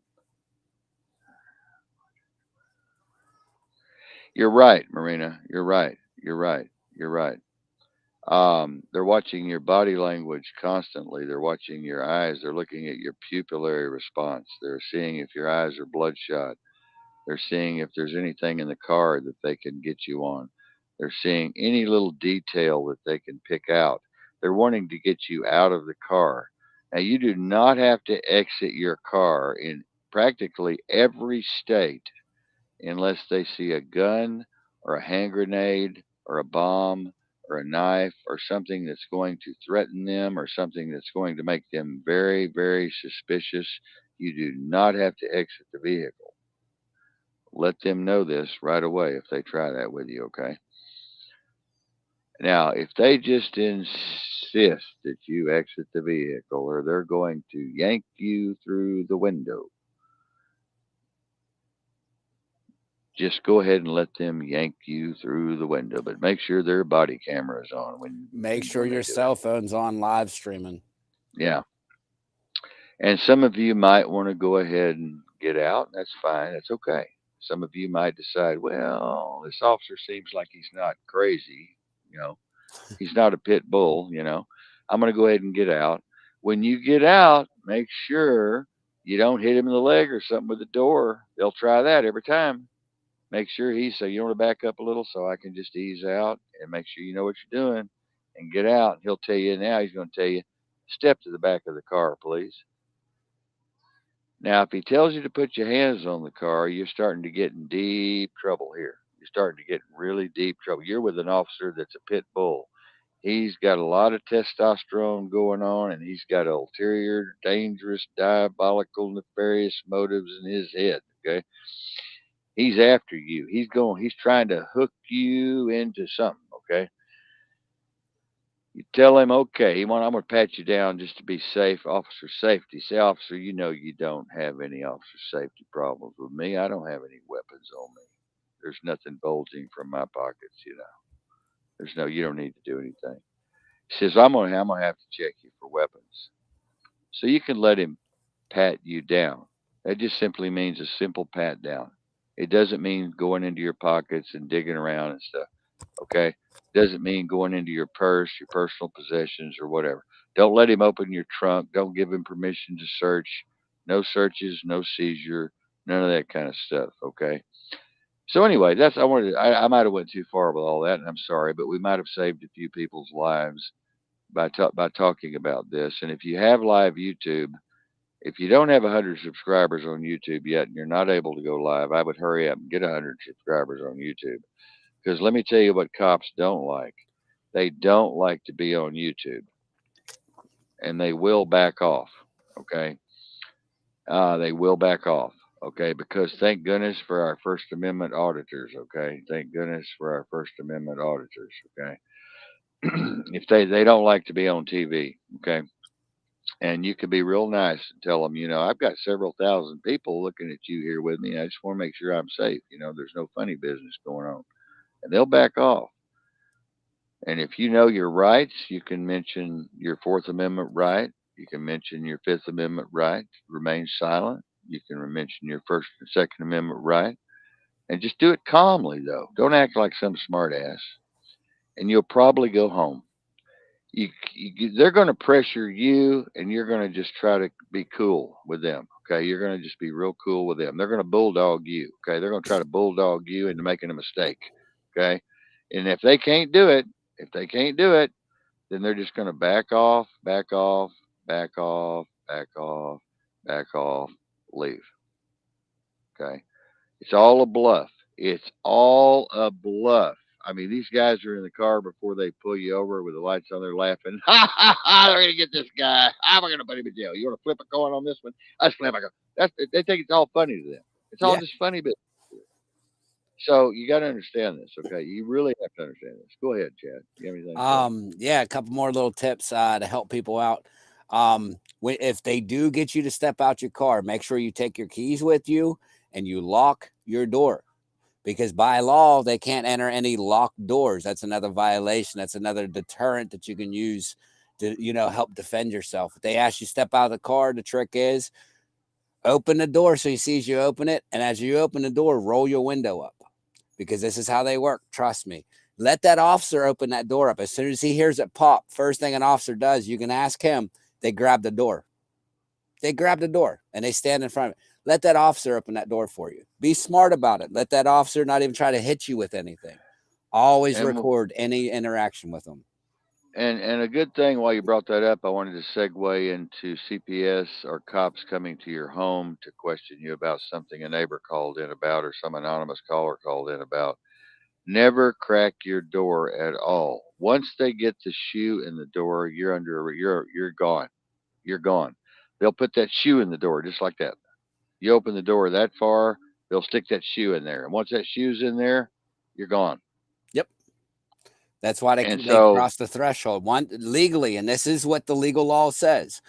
you're right, Marina. You're right. You're right. You're right. They're watching your body language constantly. They're watching your eyes. They're looking at your pupillary response. They're seeing if your eyes are bloodshot. They're seeing if there's anything in the car that they can get you on. They're seeing any little detail that they can pick out. They're wanting to get you out of the car. Now, you do not have to exit your car in practically every state unless they see a gun or a hand grenade or a bomb or a knife or something that's going to threaten them or something that's going to make them very, very suspicious. You do not have to exit the vehicle. Let them know this right away if they try that with you, okay? Now, if they just insist that you exit the vehicle or they're going to yank you through the window, just go ahead and let them yank you through the window, but make sure their body camera is on Make sure when they your do it. cell phone's on live streaming. Yeah. And some of you might want to go ahead and get out. That's fine. That's okay. Some of you might decide, well, this officer seems like he's not crazy. You know, he's not a pit bull. I'm going to go ahead and get out. When you get out, make sure you don't hit him in the leg or something with the door. They'll try that every time. Make sure so you want to back up a little so I can just ease out and make sure you know what you're doing and get out. He'll tell you now, he's going to tell you, step to the back of the car, please. Now, if he tells you to put your hands on the car, you're starting to get in deep trouble here. You're starting to get in really deep trouble. You're with an officer that's a pit bull. He's got a lot of testosterone going on, and he's got ulterior, dangerous, diabolical, nefarious motives in his head. Okay, he's after you. He's trying to hook you into something. Okay, you tell him, okay, I'm going to pat you down just to be safe. Officer safety. Say, officer, you know you don't have any officer safety problems with me. I don't have any weapons on me. There's nothing bulging from my pockets, you know. There's no, you don't need to do anything. He says, I'm gonna have to check you for weapons. So you can let him pat you down. That just simply means a simple pat down. It doesn't mean going into your pockets and digging around and stuff. Okay? Doesn't mean going into your purse, your personal possessions, or whatever. Don't let him open your trunk. Don't give him permission to search. No searches, no seizure, none of that kind of stuff. Okay? So anyway, that's I might have went too far with all that, and I'm sorry, but we might have saved a few people's lives by talking about this. And if you have live YouTube, if you don't have 100 subscribers on YouTube yet, and you're not able to go live, I would hurry up and get 100 subscribers on YouTube. Because let me tell you what cops don't like. They don't like to be on YouTube, and they will back off. Okay, they will back off. Okay, because thank goodness for our First Amendment auditors. Okay, thank goodness for our First Amendment auditors. Okay, if they don't like to be on TV. Okay, and you could be real nice and tell them, I've got several thousand people looking at you here with me. I just want to make sure I'm safe. There's no funny business going on, and they'll back off. And if you know your rights, you can mention your Fourth Amendment right. You can mention your Fifth Amendment right. Remain silent. You can mention your First and Second Amendment right. And just do it calmly, though. Don't act like some smartass. And you'll probably go home. They're going to pressure you, and you're going to just try to be cool with them. Okay, you're going to just be real cool with them. They're going to bulldog you. Okay, they're going to try to bulldog you into making a mistake. Okay, and if they can't do it, then they're just going to back off, back off, back off, back off, back off, leave. Okay, it's all a bluff. It's all a bluff. I mean, these guys are in the car before they pull you over with the lights on. They're laughing. Ha ha ha! They're gonna get this guy. I'm gonna put him in jail. You want to flip a coin on this one? Let's flip a coin. They think it's all funny to them. It's all Yeah. just funny business. So you got to understand this, okay? You really have to understand this. Go ahead, Chad. You have anything to say? Yeah, a couple more little tips to help people out. If they do get you to step out your car, make sure you take your keys with you and you lock your door, because by law they can't enter any locked doors. That's another violation. That's another deterrent that you can use to help defend yourself. If they ask you to step out of the car, the trick is open the door so he sees you open it, and as you open the door, roll your window up, because this is how they work. Trust me. Let that officer open that door up. As soon as he hears it pop, first thing an officer does, you can ask him, they grab the door. They grab the door and they stand in front of it. Let that officer open that door for you. Be smart about it. Let that officer not even try to hit you with anything. Always And record any interaction with them. and a good thing while you brought that up, I wanted to segue into CPS or cops coming to your home to question you about something a neighbor called in about or some anonymous caller called in about. Never crack your door at all. Once they get the shoe in the door, you're gone. You're gone. They'll put that shoe in the door just like that. You open the door that far, they'll stick that shoe in there, and once that shoe's in there, you're gone. Yep. That's why And they so, cross the threshold one legally, and this is what the legal law says.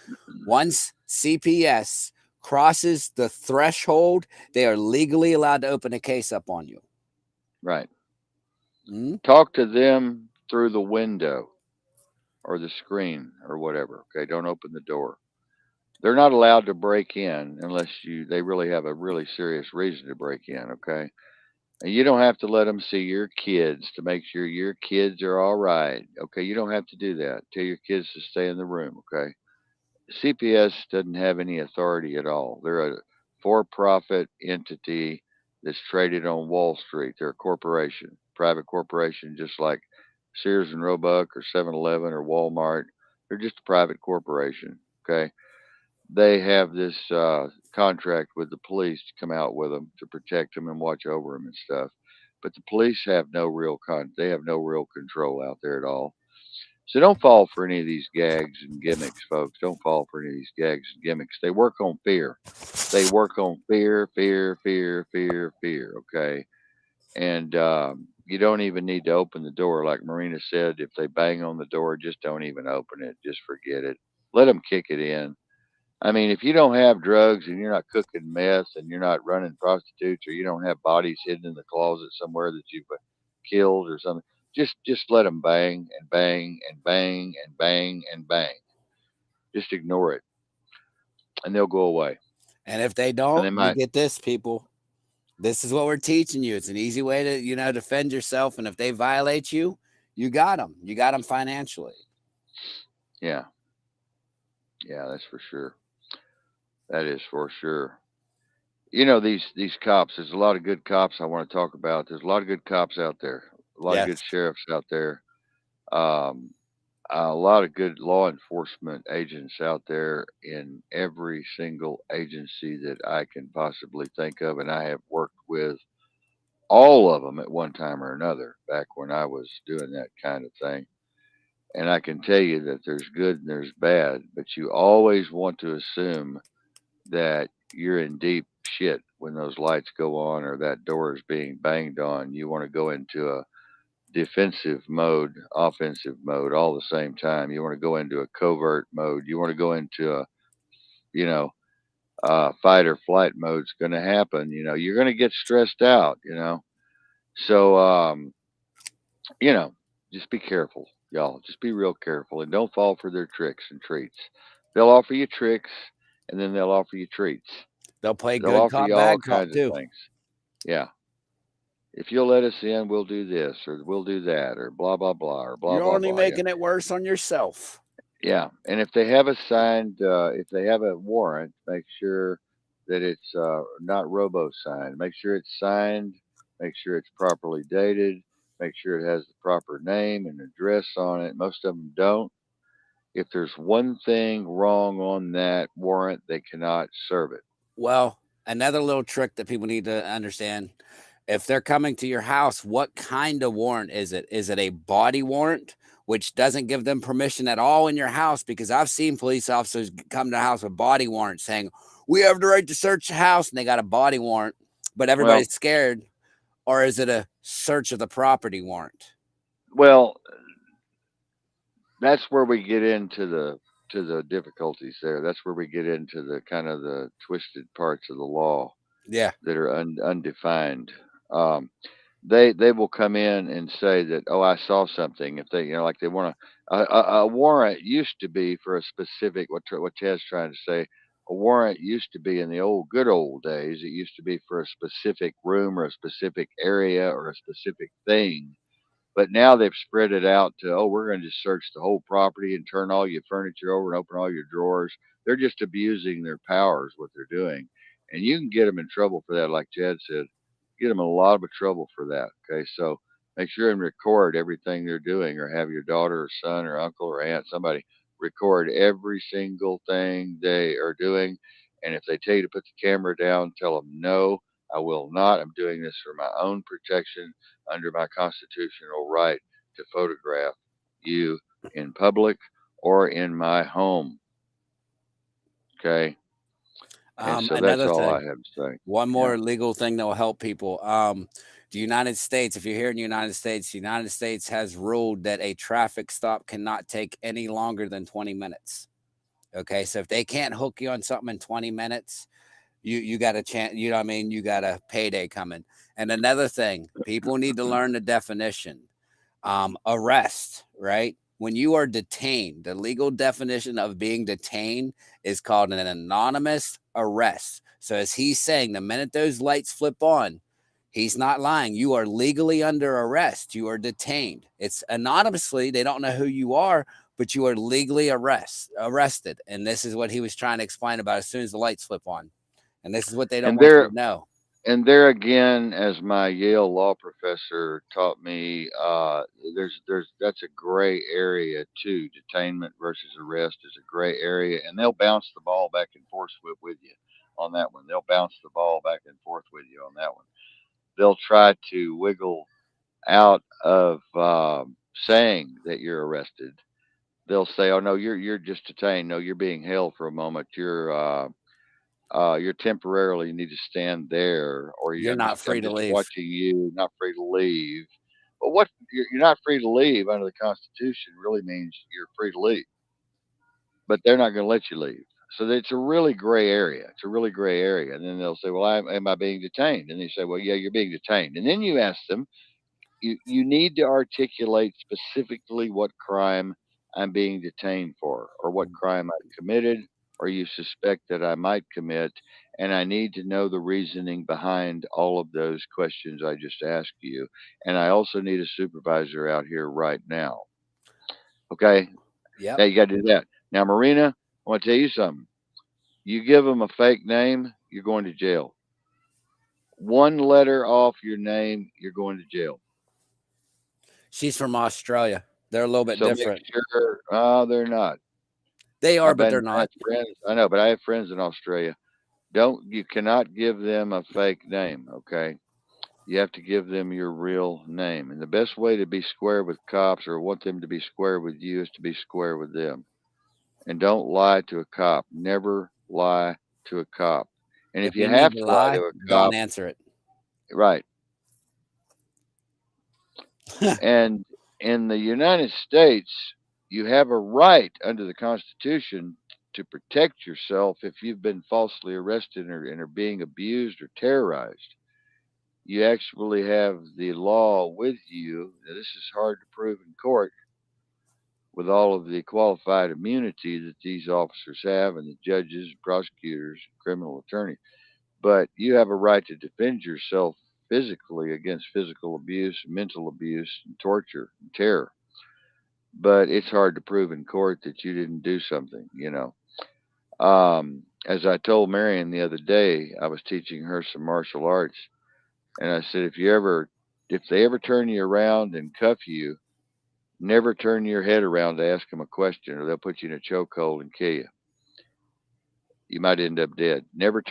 Once CPS crosses the threshold, they are legally allowed to open a case up on you. right, Mm-hmm. talk to them through the window or the screen or whatever. Okay, don't open the door. They're not allowed to break in unless they really have a really serious reason to break in. Okay, and you don't have to let them see your kids to make sure your kids are all right. Okay, you don't have to do that. Tell your kids to stay in the room. Okay, CPS doesn't have any authority at all. They're a for-profit entity that's traded on Wall Street. They're a corporation, private corporation, just like Sears and Roebuck or 7-Eleven or Walmart. They're just a private corporation. Okay, they have this contract with the police to come out with them to protect them and watch over them and stuff. But the police have no real they have no real control out there at all. So don't fall for any of these gags and gimmicks, folks. Don't fall for any of these gags and gimmicks. They work on fear. They work on fear, fear, fear, fear, fear. Okay, and you don't even need to open the door, like Marina said. If they bang on the door, just don't even open it. Just forget it. Let them kick it in. I mean, if you don't have drugs and you're not cooking meth and you're not running prostitutes or you don't have bodies hidden in the closet somewhere that you've killed or something, just let them bang and bang and bang and bang and bang. Just ignore it, and they'll go away. And if they And don't, they you might, get this, people. This is what we're teaching you. It's an easy way to, defend yourself. And if they violate you, you got them. You got them financially. yeah, yeah, that's for sure. That is for sure. You know these cops. There's a lot of good cops I want to talk about. There's a lot of good cops out there. A lot of good Yes. sheriffs out there. Um, a lot of good law enforcement agents out there in every single agency that I can possibly think of, and I have worked with all of them at one time or another back when I was doing that kind of thing. And I can tell you that there's good and there's bad, but you always want to assume that you're in deep shit when those lights go on or that door is being banged on. You want to go into a defensive mode, offensive mode all the same time. You want to go into a covert mode. You want to go into a, you know, fight or flight mode's going to happen. You know, you're going to get stressed out, you know. So, you know, just be careful, y'all. Just be real careful and don't fall for their tricks and treats. They'll offer you tricks and then they'll offer you treats. They'll play They'll good offer cop, you all bad cop kinds of too. things. Yeah. If you'll let us in, we'll do this or we'll do that or blah, blah, blah or blah, You're blah, only blah. Yeah. making it worse on yourself. Yeah. And if they have a signed, if they have a warrant, make sure that it's not robo signed. Make sure it's signed. Make sure it's properly dated. Make sure it has the proper name and address on it. Most of them don't. If there's one thing wrong on that warrant, they cannot serve it. Well, another little trick that people need to understand, if they're coming to your house, what kind of warrant is it? Is it a body warrant, which doesn't give them permission at all in your house? Because I've seen police officers come to the house with body warrants saying, we have the right to search the house, and they got a body warrant, but Well, everybody's scared. Or is it a search of the property warrant? well, that's where we get into the difficulties there. That's where we get into the kind of the twisted parts of the law Yeah. that are undefined. Um, they will come in and say that, oh, I saw something. If they, you know, like they want a warrant used to be for a specific, what Ted's trying to say, a warrant used to be in the old good old days, it used to be for a specific room or a specific area or a specific thing. But now they've spread it out to, oh, we're going to just search the whole property and turn all your furniture over and open all your drawers. They're just abusing their powers, what they're doing. And you can get them in trouble for that, like Jed said. Get them in a lot of trouble for that. Okay. So make sure and record everything they're doing, or have your daughter or son or uncle or aunt, somebody record every single thing they are doing. And if they tell you to put the camera down, tell them, no, I will not. I'm doing this for my own protection under my constitutional right to photograph you in public or in my home. Okay. And so that's Another all I thing, have to say. one Yeah. more legal thing that will help people. The United States, if you're here in the United States has ruled that a traffic stop cannot take any longer than 20 minutes. Okay. So if they can't hook you on something in 20 minutes, you got a chance, you know what I mean? You got a payday coming. And another thing, people need to learn the definition. Arrest, right? When you are detained, the legal definition of being detained is called an anonymous arrest. So, as he's saying, the minute those lights flip on, he's not lying. You are legally under arrest. You are detained. It's anonymously, they don't know who you are, but you are legally arrested. And this is what he was trying to explain about as soon as the lights flip on. And this is what they don't And want you there to know. and there again, as my Yale law professor taught me, there's that's a gray area too. Detainment versus arrest is a gray area, and they'll bounce the ball back and forth with you on that one. They'll bounce the ball back and forth with you on that one. They'll try to wiggle out of saying that you're arrested. They'll say, "Oh no, you're just detained. No, you're being held for a moment. You're temporarily you need to stand there, or You're I'm just not free to leave. watching you, not free to leave." But what you're not free to leave under the Constitution really means you're free to leave, but they're not going to let you leave. So it's a really gray area. It's a really gray area. And then they'll say, "Well, am I being detained?" And they say, "Well, yeah, you're being detained." And then you ask them, you need to articulate specifically what crime I'm being detained for, or what crime I've committed, or you suspect that I might commit, and I need to know the reasoning behind all of those questions I just asked you. And I also need a supervisor out here right now. Okay, Yep. now you got to do that. Now, Marina, I want to tell you something. You give them a fake name, you're going to jail. One letter off your name, you're going to jail. She's from Australia. They're a little bit So make different. sure, oh, they're not. They are, but they're I have not. friends. I know, but I have friends in Australia. You cannot give them a fake name. Okay, you have to give them your real name. And the best way to be square with cops, or want them to be square with you, is to be square with them. And don't lie to a cop. Never lie to a cop. And If if you you need have to to lie lie, to a don't cop, answer it. right? And in the United States, you have a right under the Constitution to protect yourself if you've been falsely arrested, and are being abused or terrorized. You actually have the law with you. Now, this is hard to prove in court with all of the qualified immunity that these officers have, and the judges, prosecutors, criminal attorneys. But you have a right to defend yourself physically against physical abuse, mental abuse, and torture and terror. But it's hard to prove in court that you didn't do something. As I told Marion the other day, I was teaching her some martial arts, and I said, if they ever turn you around and cuff you, never turn your head around to ask them a question, or they'll put you in a chokehold and kill you. You might end up dead. Never,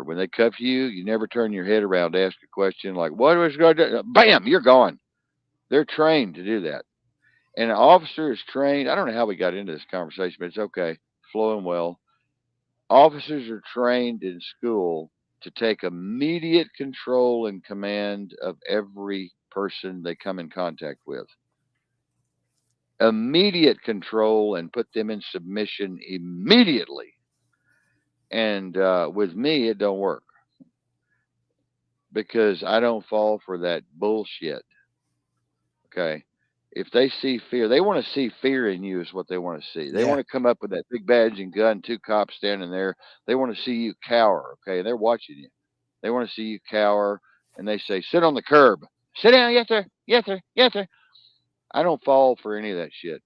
when they cuff you, you never turn your head around to ask a question like, "What was going to do?" Bam, you're gone. They're trained to do that. And an officer is trained. I don't know how we got into this conversation, but it's okay. Flowing well. Officers are trained in school to take immediate control and command of every person they come in contact with. Immediate control, and put them in submission immediately. And with me, it don't work because I don't fall for that bullshit. Okay. If they see fear, they want to see fear in you, is what they want to see. They Yeah. want to come up with that big badge and gun, two cops standing there. They want to see you cower. Okay. They're watching you. They want to see you cower, and they say, "Sit on the curb. Sit down. Yes, sir. Yes, sir. Yes, sir." I don't fall for any of that shit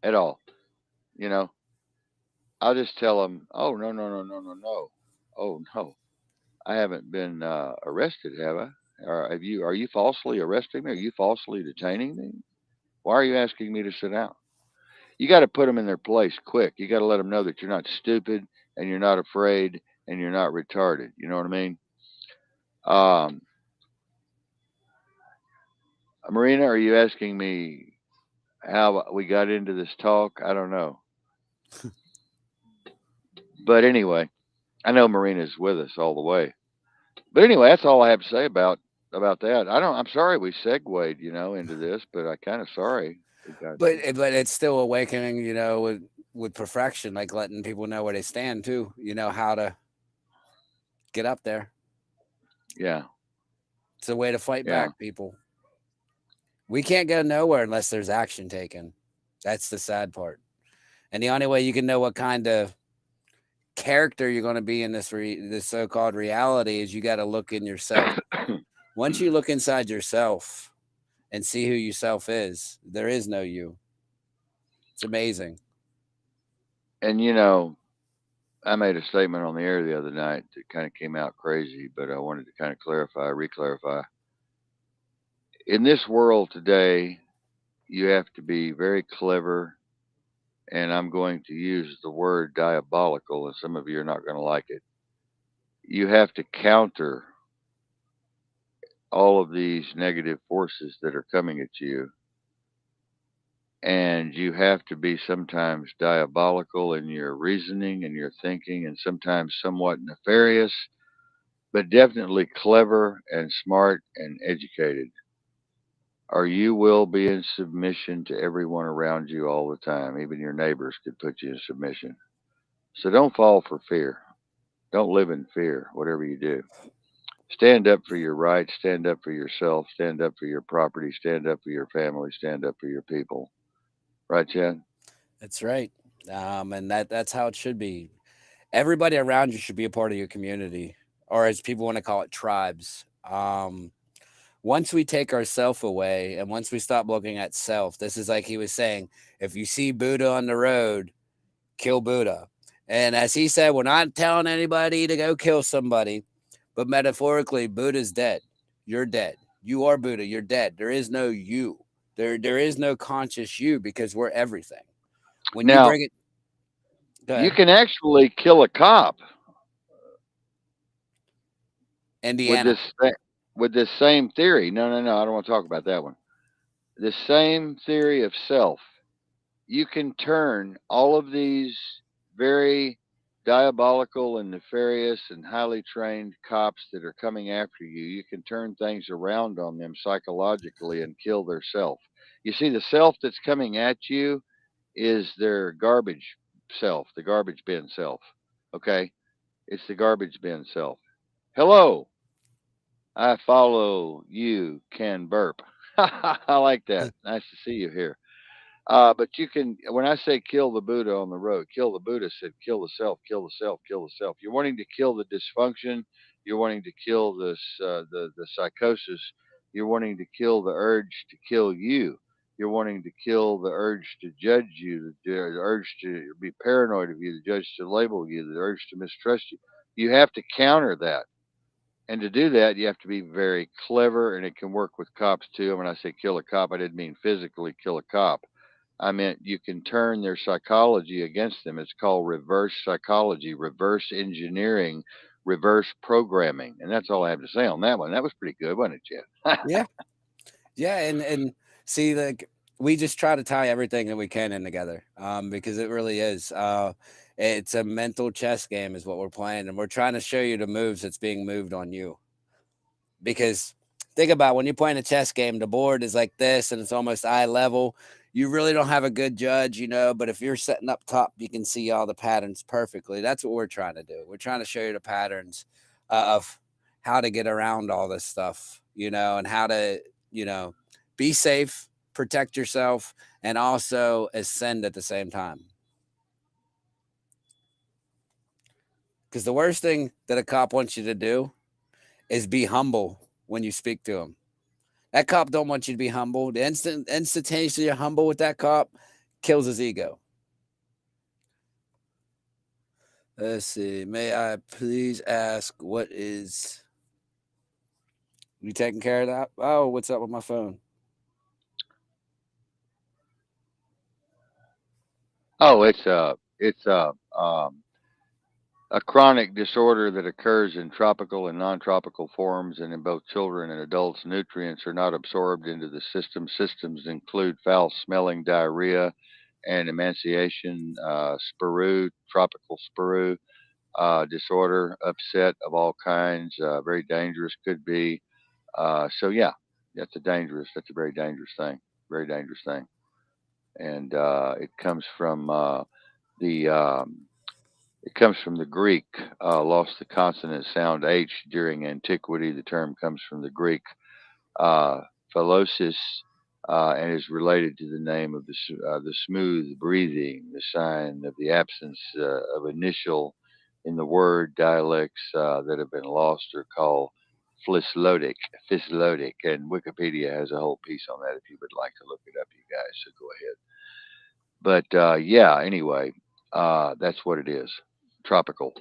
at all. You know, I'll just tell them, "Oh, no, no, no, no, no, no. Oh, no. I haven't been arrested, have I? Or have you? Are you falsely arresting me? Are you falsely detaining me? Why are you asking me to sit down?" You got to put them in their place quick. You got to let them know that you're not stupid, and you're not afraid, and you're not retarded. You know what I mean? Um, Marina, are you asking me how we got into this talk? I don't know. But anyway, I know Marina's with us all the way. But anyway, that's all I have to say about that. I'm sorry we segued, into this, but I kind of sorry we got. But it's still awakening, with perfection, like letting people know where they stand too. You know how to get up there. Yeah, It's a way to fight yeah. back, people. We can't go nowhere unless there's action taken. That's the sad part. And the only way you can know what kind of character you're going to be in this so-called reality is you got to look in yourself. Once you look inside yourself and see who yourself is, there is no you. It's amazing. And I made a statement on the air the other night that kind of came out crazy, but I wanted to kind of reclarify. In this world today, you have to be very clever, and I'm going to use the word diabolical, and some of you are not going to like it. You have to counter all of these negative forces that are coming at you, and you have to be sometimes diabolical in your reasoning and your thinking, and sometimes somewhat nefarious, but definitely clever and smart and educated, or you will be in submission to everyone around you all the time. Even your neighbors could put you in submission. So don't fall for fear. Don't live in fear, whatever you do. Stand up for your rights, stand up for yourself, stand up for your property, stand up for your family, stand up for your people. Right, Chad? That's right. And that's how it should be. Everybody around you should be a part of your community, or as people want to call it, tribes. Once we take ourself away and once we stop looking at self, this is like he was saying, if you see Buddha on the road, kill Buddha. And as he said, we're not telling anybody to go kill somebody, but metaphorically, Buddha's dead. You're dead. You are Buddha. You're dead. There is no you. There is no conscious you because we're everything. When you Now, bring it, go you ahead. can actually kill a cop with Indiana. this same theory. No, no, no. I don't want to talk about that one. The same theory of self. You can turn all of these very diabolical and nefarious and highly trained cops that are coming after you. You can turn things around on them psychologically and kill their self. You see, the self that's coming at you is their garbage self, the garbage bin self. Okay? It's the garbage bin self. Hello, I follow you, can burp. I like that. Nice to see you here. But you can, when I say kill the Buddha on the road, kill the Buddha said kill the self, kill the self, kill the self. You're wanting to kill the dysfunction. You're wanting to kill this, the psychosis. You're wanting to kill the urge to kill you. You're wanting to kill the urge to judge you, the urge to be paranoid of you, the urge to label you, the urge to mistrust you. You have to counter that. And to do that, you have to be very clever, and it can work with cops too. When I say kill a cop, I didn't mean physically kill a cop. I meant you can turn their psychology against them. It's called reverse psychology, reverse engineering, reverse programming. And that's all I have to say on that one. That was pretty good, wasn't it, Jeff? Yeah. Yeah. And see, like, we just try to tie everything that we can in together because it really is. It's a mental chess game, is what we're playing. And we're trying to show you the moves that's being moved on you. Because think about when you're playing a chess game, the board is like this and it's almost eye level. You really don't have a good judge, but if you're sitting up top, you can see all the patterns perfectly. That's what we're trying to do. We're trying to show you the patterns of how to get around all this stuff, and how to, you know, be safe, protect yourself, and also ascend at the same time. Because the worst thing that a cop wants you to do is be humble when you speak to him. That cop don't want you to be humble. The instantaneously you're humble with that cop kills his ego. Let's see. May I please ask what is you taking care of that? Oh, what's up with my phone? Oh, a chronic disorder that occurs in tropical and non-tropical forms and in both children and adults. Nutrients are not absorbed into the system. Systems include foul-smelling diarrhea and emaciation, spiru, tropical spiru disorder, upset of all kinds, very dangerous could be. So yeah, that's a very dangerous thing, very dangerous thing. And the it comes from the Greek, lost the consonant sound H during antiquity. The term comes from the Greek uh, phalosis and is related to the name of the smooth breathing, the sign of the absence of initial in the word. Dialects that have been lost are called philolotic, philolotic, and Wikipedia has a whole piece on that if you would like to look it up, you guys. So go ahead. But yeah, anyway, that's what it is. Tropical.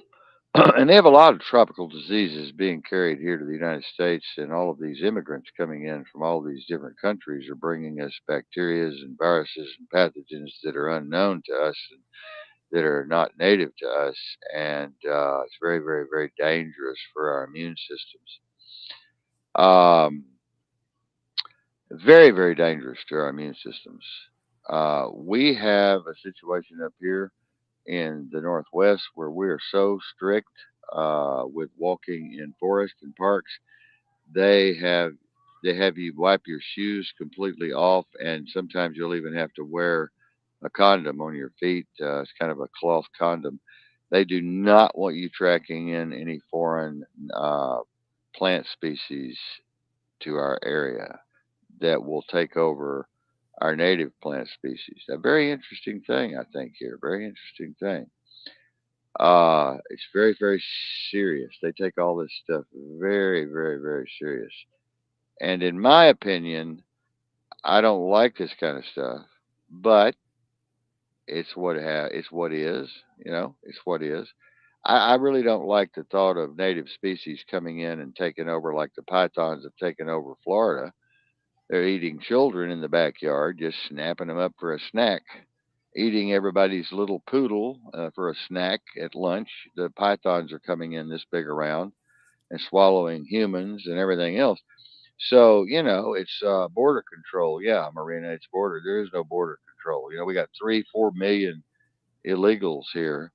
And they have a lot of tropical diseases being carried here to the United States, and all of these immigrants coming in from all these different countries are bringing us bacterias and viruses and pathogens that are unknown to us and that are not native to us, and it's very, very, very dangerous for our immune systems. Um, Very, very dangerous to our immune systems. We have a situation up here in the Northwest where we are so strict with walking in forests and parks. They have they have you wipe your shoes completely off, and sometimes you'll even have to wear a condom on your feet. It's kind of a cloth condom, They do not want you tracking in any foreign uh, plant species to our area that will take over our native plant species. A very interesting thing, I think, here. Very interesting thing. It's very, very serious. They take all this stuff very, very, very serious. And in my opinion, I don't like this kind of stuff, but it's what is, it's what is. I really don't like the thought of native species coming in and taking over like the pythons have taken over Florida. They're eating children in the backyard, just snapping them up for a snack, eating everybody's little poodle for a snack at lunch. The pythons are coming in this big around and swallowing humans and everything else. So, it's border control. Yeah, Marina, it's border. There is no border control. We got 3, 4 million illegals here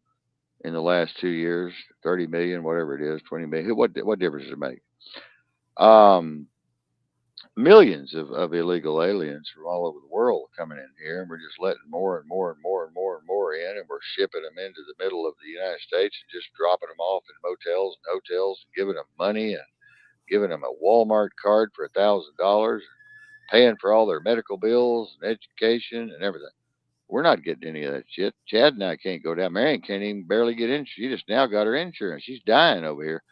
in the last 2 years, 30 million, whatever it is, 20 million. What difference does it make? Um, Millions of illegal aliens from all over the world coming in here, and we're just letting more and more and more and more and more in, and we're shipping them into the middle of the United States and just dropping them off in motels and hotels and giving them money and giving them a Walmart card for $1,000, paying for all their medical bills and education and everything. We're not getting any of that shit. Chad and I can't go down. Marion can't even barely get in. She just now got her insurance. She's dying over here.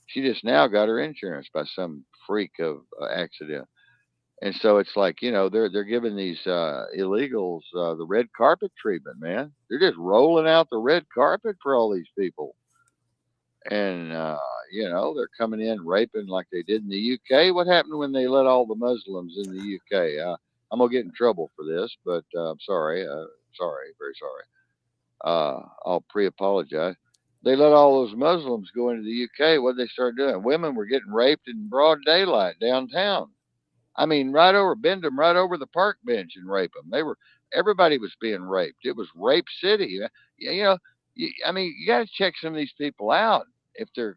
She just now got her insurance by some freak of accident. And so it's like, they're giving these illegals the red carpet treatment, man. They're just rolling out the red carpet for all these people. And they're coming in raping like they did in the UK. What happened when they let all the Muslims in the UK? I'm gonna get in trouble for this, but I'm sorry. Sorry, very sorry. I'll pre-apologize. They let all those Muslims go into the UK. What did they start doing? Women were getting raped in broad daylight downtown. I mean, right over, bend them right over the park bench and rape them. Everybody was being raped. It was rape city. You know, I mean, you got to check some of these people out if they're,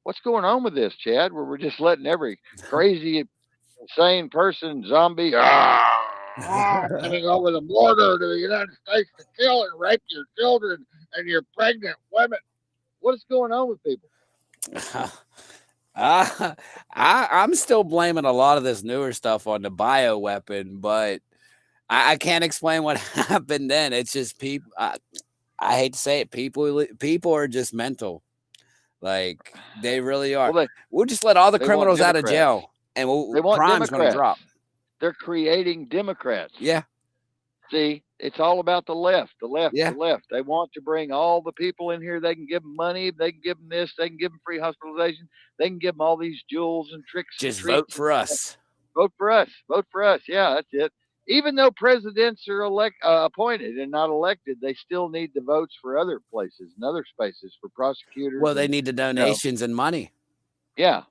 what's going on with this, Chad? Where we're just letting every crazy, insane person, zombie, coming over the border to the United States to kill and rape your children and your pregnant women. What is going on with people? I'm still blaming a lot of this newer stuff on the bio weapon, but I can't explain what happened then. It's just people. I hate to say it, people are just mental. Like they really are. Well, We'll just let all the they want criminals out of Democrats. jail, and They want crime's going to drop. Democrats. They're creating Democrats. Yeah, See, it's all about the left, the left, the yeah. left. They want to bring all the people in here. They can give them money. They can give them this. They can give them free hospitalization. They can give them all these jewels and tricks and Just vote treats and for stuff. us. Vote for us. Vote for us. Yeah, that's it. Even though presidents are appointed and not elected, they still need the votes for other places and other spaces for prosecutors Well, they and need the you know, donations and money. yeah,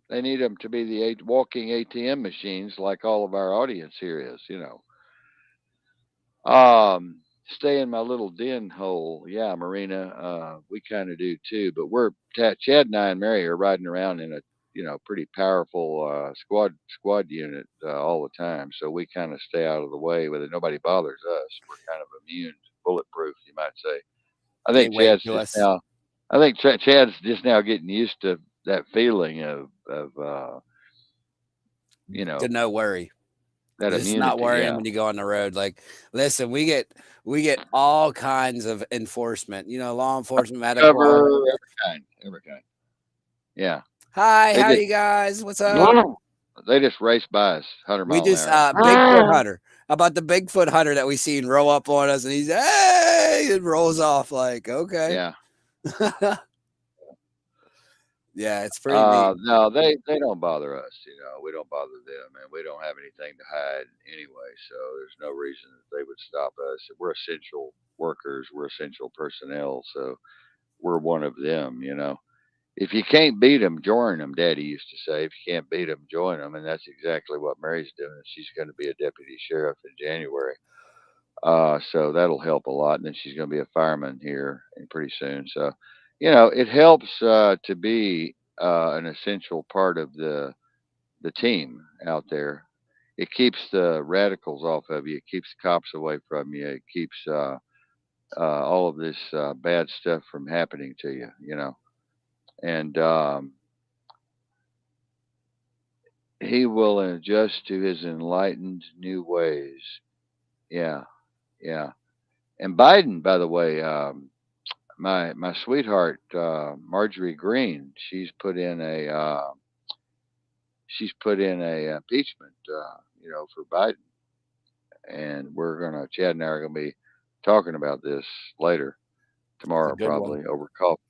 they need them to be the walking ATM machines like all of our audience here is. Stay in my little den hole. Yeah, Marina, we kind of do too. But Chad and I and Mary are riding around in a pretty powerful squad unit all the time. So we kind of stay out of the way whether nobody bothers us. We're kind of immune, bulletproof, you might say. I They think wave Chad's to just us. now. I think Chad's just now getting used to that feeling of you To know no worry. that Just not immunity. worrying Yeah, when you go on the road. Like, listen, we get all kinds of enforcement. Law enforcement, medical, all cover that. every kind. Yeah, Hi, they how just you guys? What's up? they just race by us 100 We mile an just hour. Bigfoot hunter. How about the Bigfoot hunter that we seen roll up on us and he's hey and rolls off like okay. Yeah. Yeah, it's pretty neat. No, they don't bother us. We don't bother them, and we don't have anything to hide anyway. So there's no reason that they would stop us. We're essential workers. We're essential personnel. So we're one of them. If you can't beat them, join them. Daddy used to say, if you can't beat them, join them, and that's exactly what Mary's doing. She's going to be a deputy sheriff in January. So that'll help a lot. And then she's going to be a fireman here pretty soon. So, it helps to be an essential part of the team out there. It keeps the radicals off of you. It keeps cops away from you. It keeps all of this bad stuff from happening to you, and he will adjust to his enlightened new ways. Yeah, yeah. And Biden, by the way, my sweetheart Marjorie Green, she's put in a impeachment, for Biden, and Chad and I are gonna be talking about this later It's a tomorrow, good one. probably over coffee.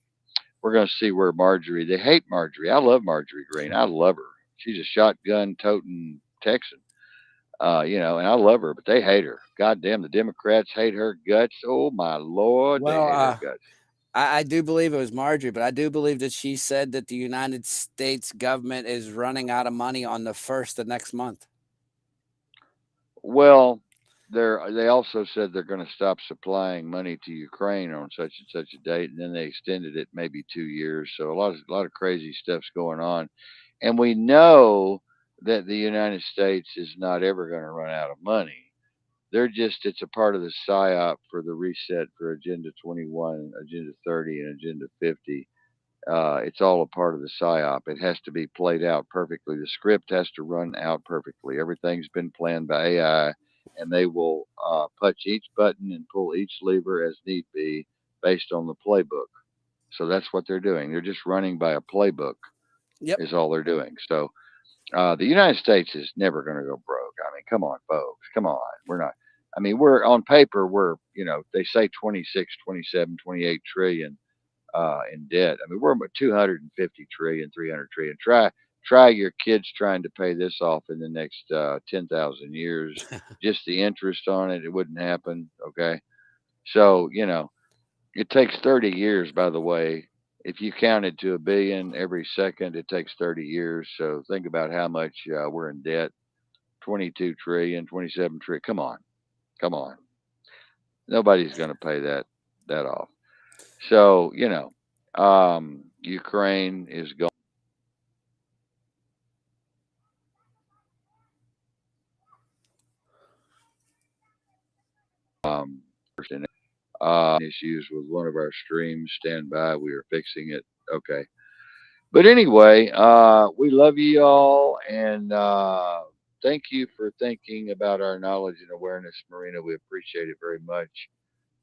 We're gonna see where Marjorie. They hate Marjorie. I love Marjorie Green. I love her. She's a shotgun toting Texan. And I love her, but they hate her. God damn, the Democrats hate her guts. Oh my lord, they Well, hate her guts. I do believe it was Marjorie, but I do believe that she said that the United States government is running out of money on the first of next month. Well, they also said they're going to stop supplying money to Ukraine on such and such a date, and then they extended it maybe 2 years. So a lot of crazy stuff's going on, and we know that the United States is not ever going to run out of money. It's a part of the psyop for the reset for Agenda 21, Agenda 30, and Agenda 50. It's all a part of the psyop. It has to be played out perfectly. The script has to run out perfectly. Everything's been planned by AI, and they will punch each button and pull each lever as need be based on the playbook. So that's what they're doing. They're just running by a playbook, Yep. is all they're doing. So the United States is never going to go broke. I mean, come on, folks. Come on. We're not. I mean, we're on paper, they say 26, 27, 28 trillion in debt. I mean, we're about 250 trillion, 300 trillion. Try your kids trying to pay this off in the next 10,000 years. Just the interest on it, it wouldn't happen. Okay. So, it takes 30 years, by the way. If you counted to a billion every second, it takes 30 years. So think about how much we're in debt. 22 trillion, 27 trillion. Come on. Come on. Nobody's going to pay that off. So, Ukraine is going in issues with one of our streams. Stand by. We are fixing it. Okay. But anyway, we love you all, and thank you for thinking about our knowledge and awareness, Marina. We appreciate it very much.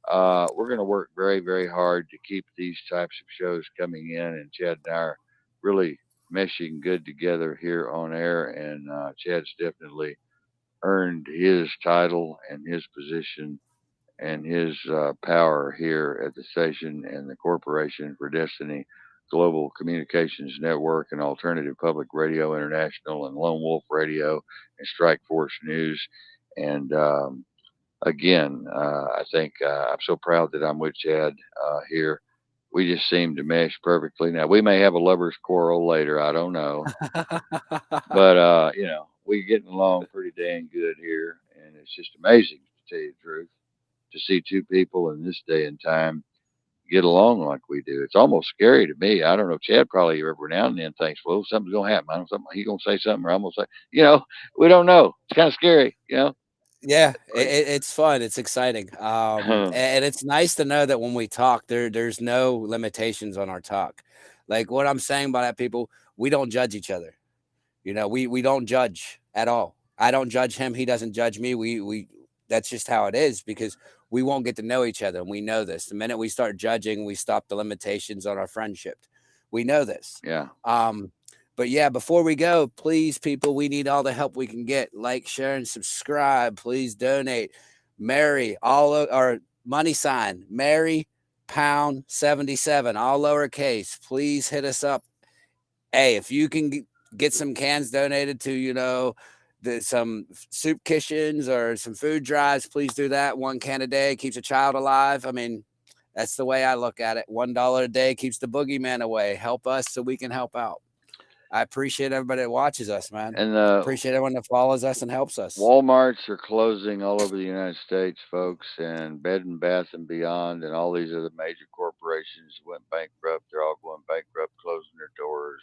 We're going to work very, very hard to keep these types of shows coming in, and Chad and I are really meshing good together here on air. And Chad's definitely earned his title and his position and his power here at the station and the Corporation for Destiny Global Communications Network and Alternative Public Radio International and Lone Wolf Radio and Strike Force News. And again, I think I'm so proud that I'm with Chad here. We just seem to mesh perfectly. Now, we may have a lover's quarrel later. I don't know. But, we're getting along pretty dang good here. And it's just amazing, to tell you the truth, to see two people in this day and time get along like we do. It's almost scary to me. I don't know. Chad probably every now and then thinks, well, something's going to happen. I don't know, something, he's going to say something or I'm going to say, we don't know. It's kind of scary. Yeah, Crazy. it's fun. It's exciting. And it's nice to know that when we talk, there's no limitations on our talk. Like what I'm saying by that, people, we don't judge each other. We don't judge at all. I don't judge him. He doesn't judge me. We That's just how it is because we won't get to know each other, and we know this. The minute we start judging, we stop the limitations on our friendship. We know this. Yeah. Um, but yeah, before we go, please, people, we need all the help we can get. Like, share, and subscribe. Please donate. Mary, or money sign Mary pound 77, all lowercase. Please hit us up. Hey, if you can get some cans donated to, some soup kitchens or some food drives, please do that. 1 can a day keeps a child alive. I mean, that's the way I look at it. $1 a day keeps the boogeyman away. Help us so we can help out. I appreciate everybody that watches us, man. And Appreciate everyone that follows us and helps us. Walmarts are closing all over the United States, folks, and Bed and Bath and Beyond, and all these other major corporations went bankrupt. They're all going bankrupt, closing their doors.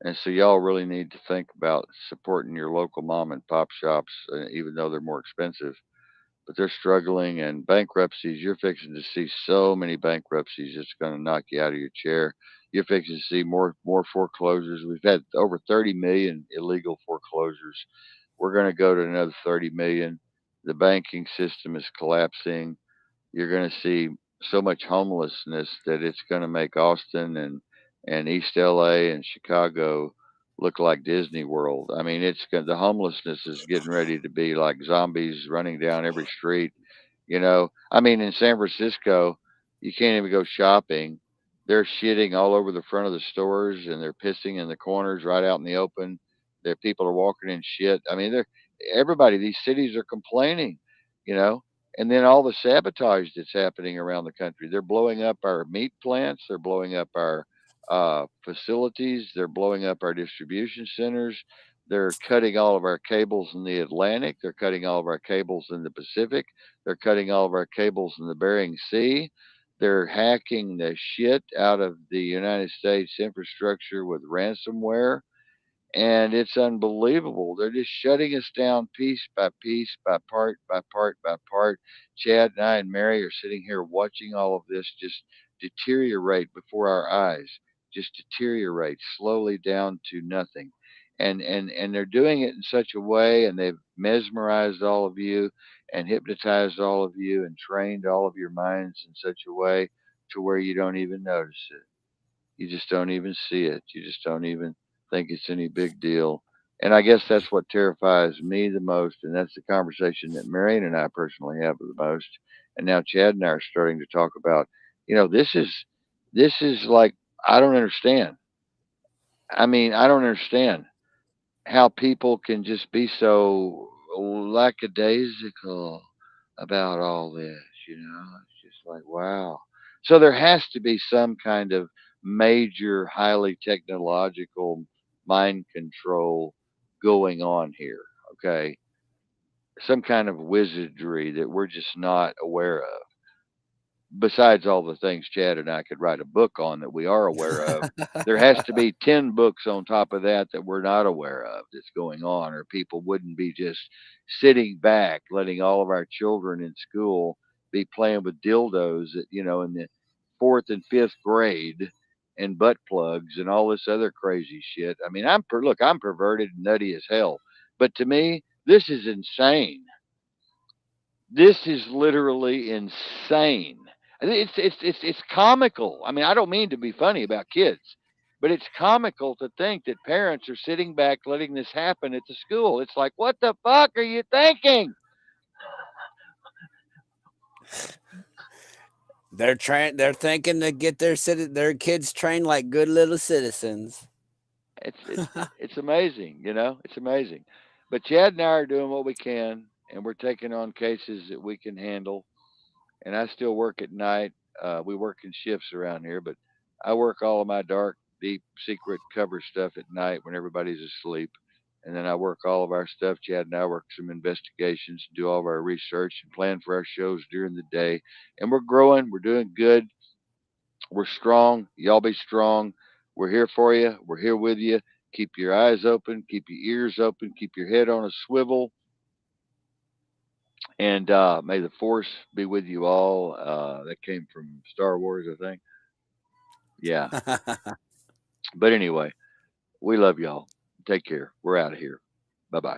And so y'all really need to think about supporting your local mom and pop shops, even though they're more expensive. but they're struggling, and bankruptcies. You're fixing to see so many bankruptcies. It's going to knock you out of your chair. You're fixing to see more foreclosures. We've had over 30 million illegal foreclosures. We're going to go to another 30 million. The banking system is collapsing. You're going to see so much homelessness that it's going to make Austin and East LA and Chicago look like Disney World. I mean, the homelessness is getting ready to be like zombies running down every street. I mean, in San Francisco, you can't even go shopping. They're shitting all over the front of the stores and they're pissing in the corners right out in the open. There people are walking in shit. I mean, these cities are complaining, you know and then all the sabotage that's happening around the country. They're blowing up our meat plants. They're blowing up our facilities. They're blowing up our distribution centers. They're cutting all of our cables in the Atlantic. They're cutting all of our cables in the Pacific. They're cutting all of our cables in the Bering Sea. They're hacking the shit out of the United States infrastructure with ransomware, and it's unbelievable. They're just shutting us down piece by piece, by part, by part, by part. Chad and I and Mary are sitting here watching all of this just deteriorate before our eyes, just deteriorate slowly down to nothing. And they're doing it in such a way, and they've mesmerized all of you and hypnotized all of you and trained all of your minds in such a way to where you don't even notice it. You just don't even see it. You just don't even think it's any big deal. And I guess that's what terrifies me the most. And that's the conversation that Marion and I personally have the most. And now Chad and I are starting to talk about, this is like, I don't understand. I mean, I don't understand how people can just be so lackadaisical about all this. It's just like, wow. So there has to be some kind of major, highly technological mind control going on here. Okay. Some kind of wizardry that we're just not aware of, besides all the things Chad and I could write a book on that we are aware of. There has to be 10 books on top of that we're not aware of that's going on, or people wouldn't be just sitting back letting all of our children in school be playing with dildos in the fourth and fifth grade, and butt plugs and all this other crazy shit. I mean, I'm perverted and nutty as hell, but to me this is insane. This is literally insane. It's comical. I mean, I don't mean to be funny about kids, but it's comical to think that parents are sitting back letting this happen at the school. It's like, what the fuck are you thinking? They're thinking to get their kids trained like good little citizens. It's amazing. It's amazing. But Chad and I are doing what we can, and we're taking on cases that we can handle. And I still work at night. We work in shifts around here, but I work all of my dark, deep, secret cover stuff at night when everybody's asleep. And then I work all of our stuff. Chad and I work some investigations, do all of our research, and plan for our shows during the day. And we're growing. We're doing good. We're strong. Y'all be strong. We're here for you. We're here with you. Keep your eyes open. Keep your ears open. Keep your head on a swivel. And may the force be with you all. That came from Star Wars, I think. Yeah. But anyway, we love y'all. Take care. We're out of here. Bye bye.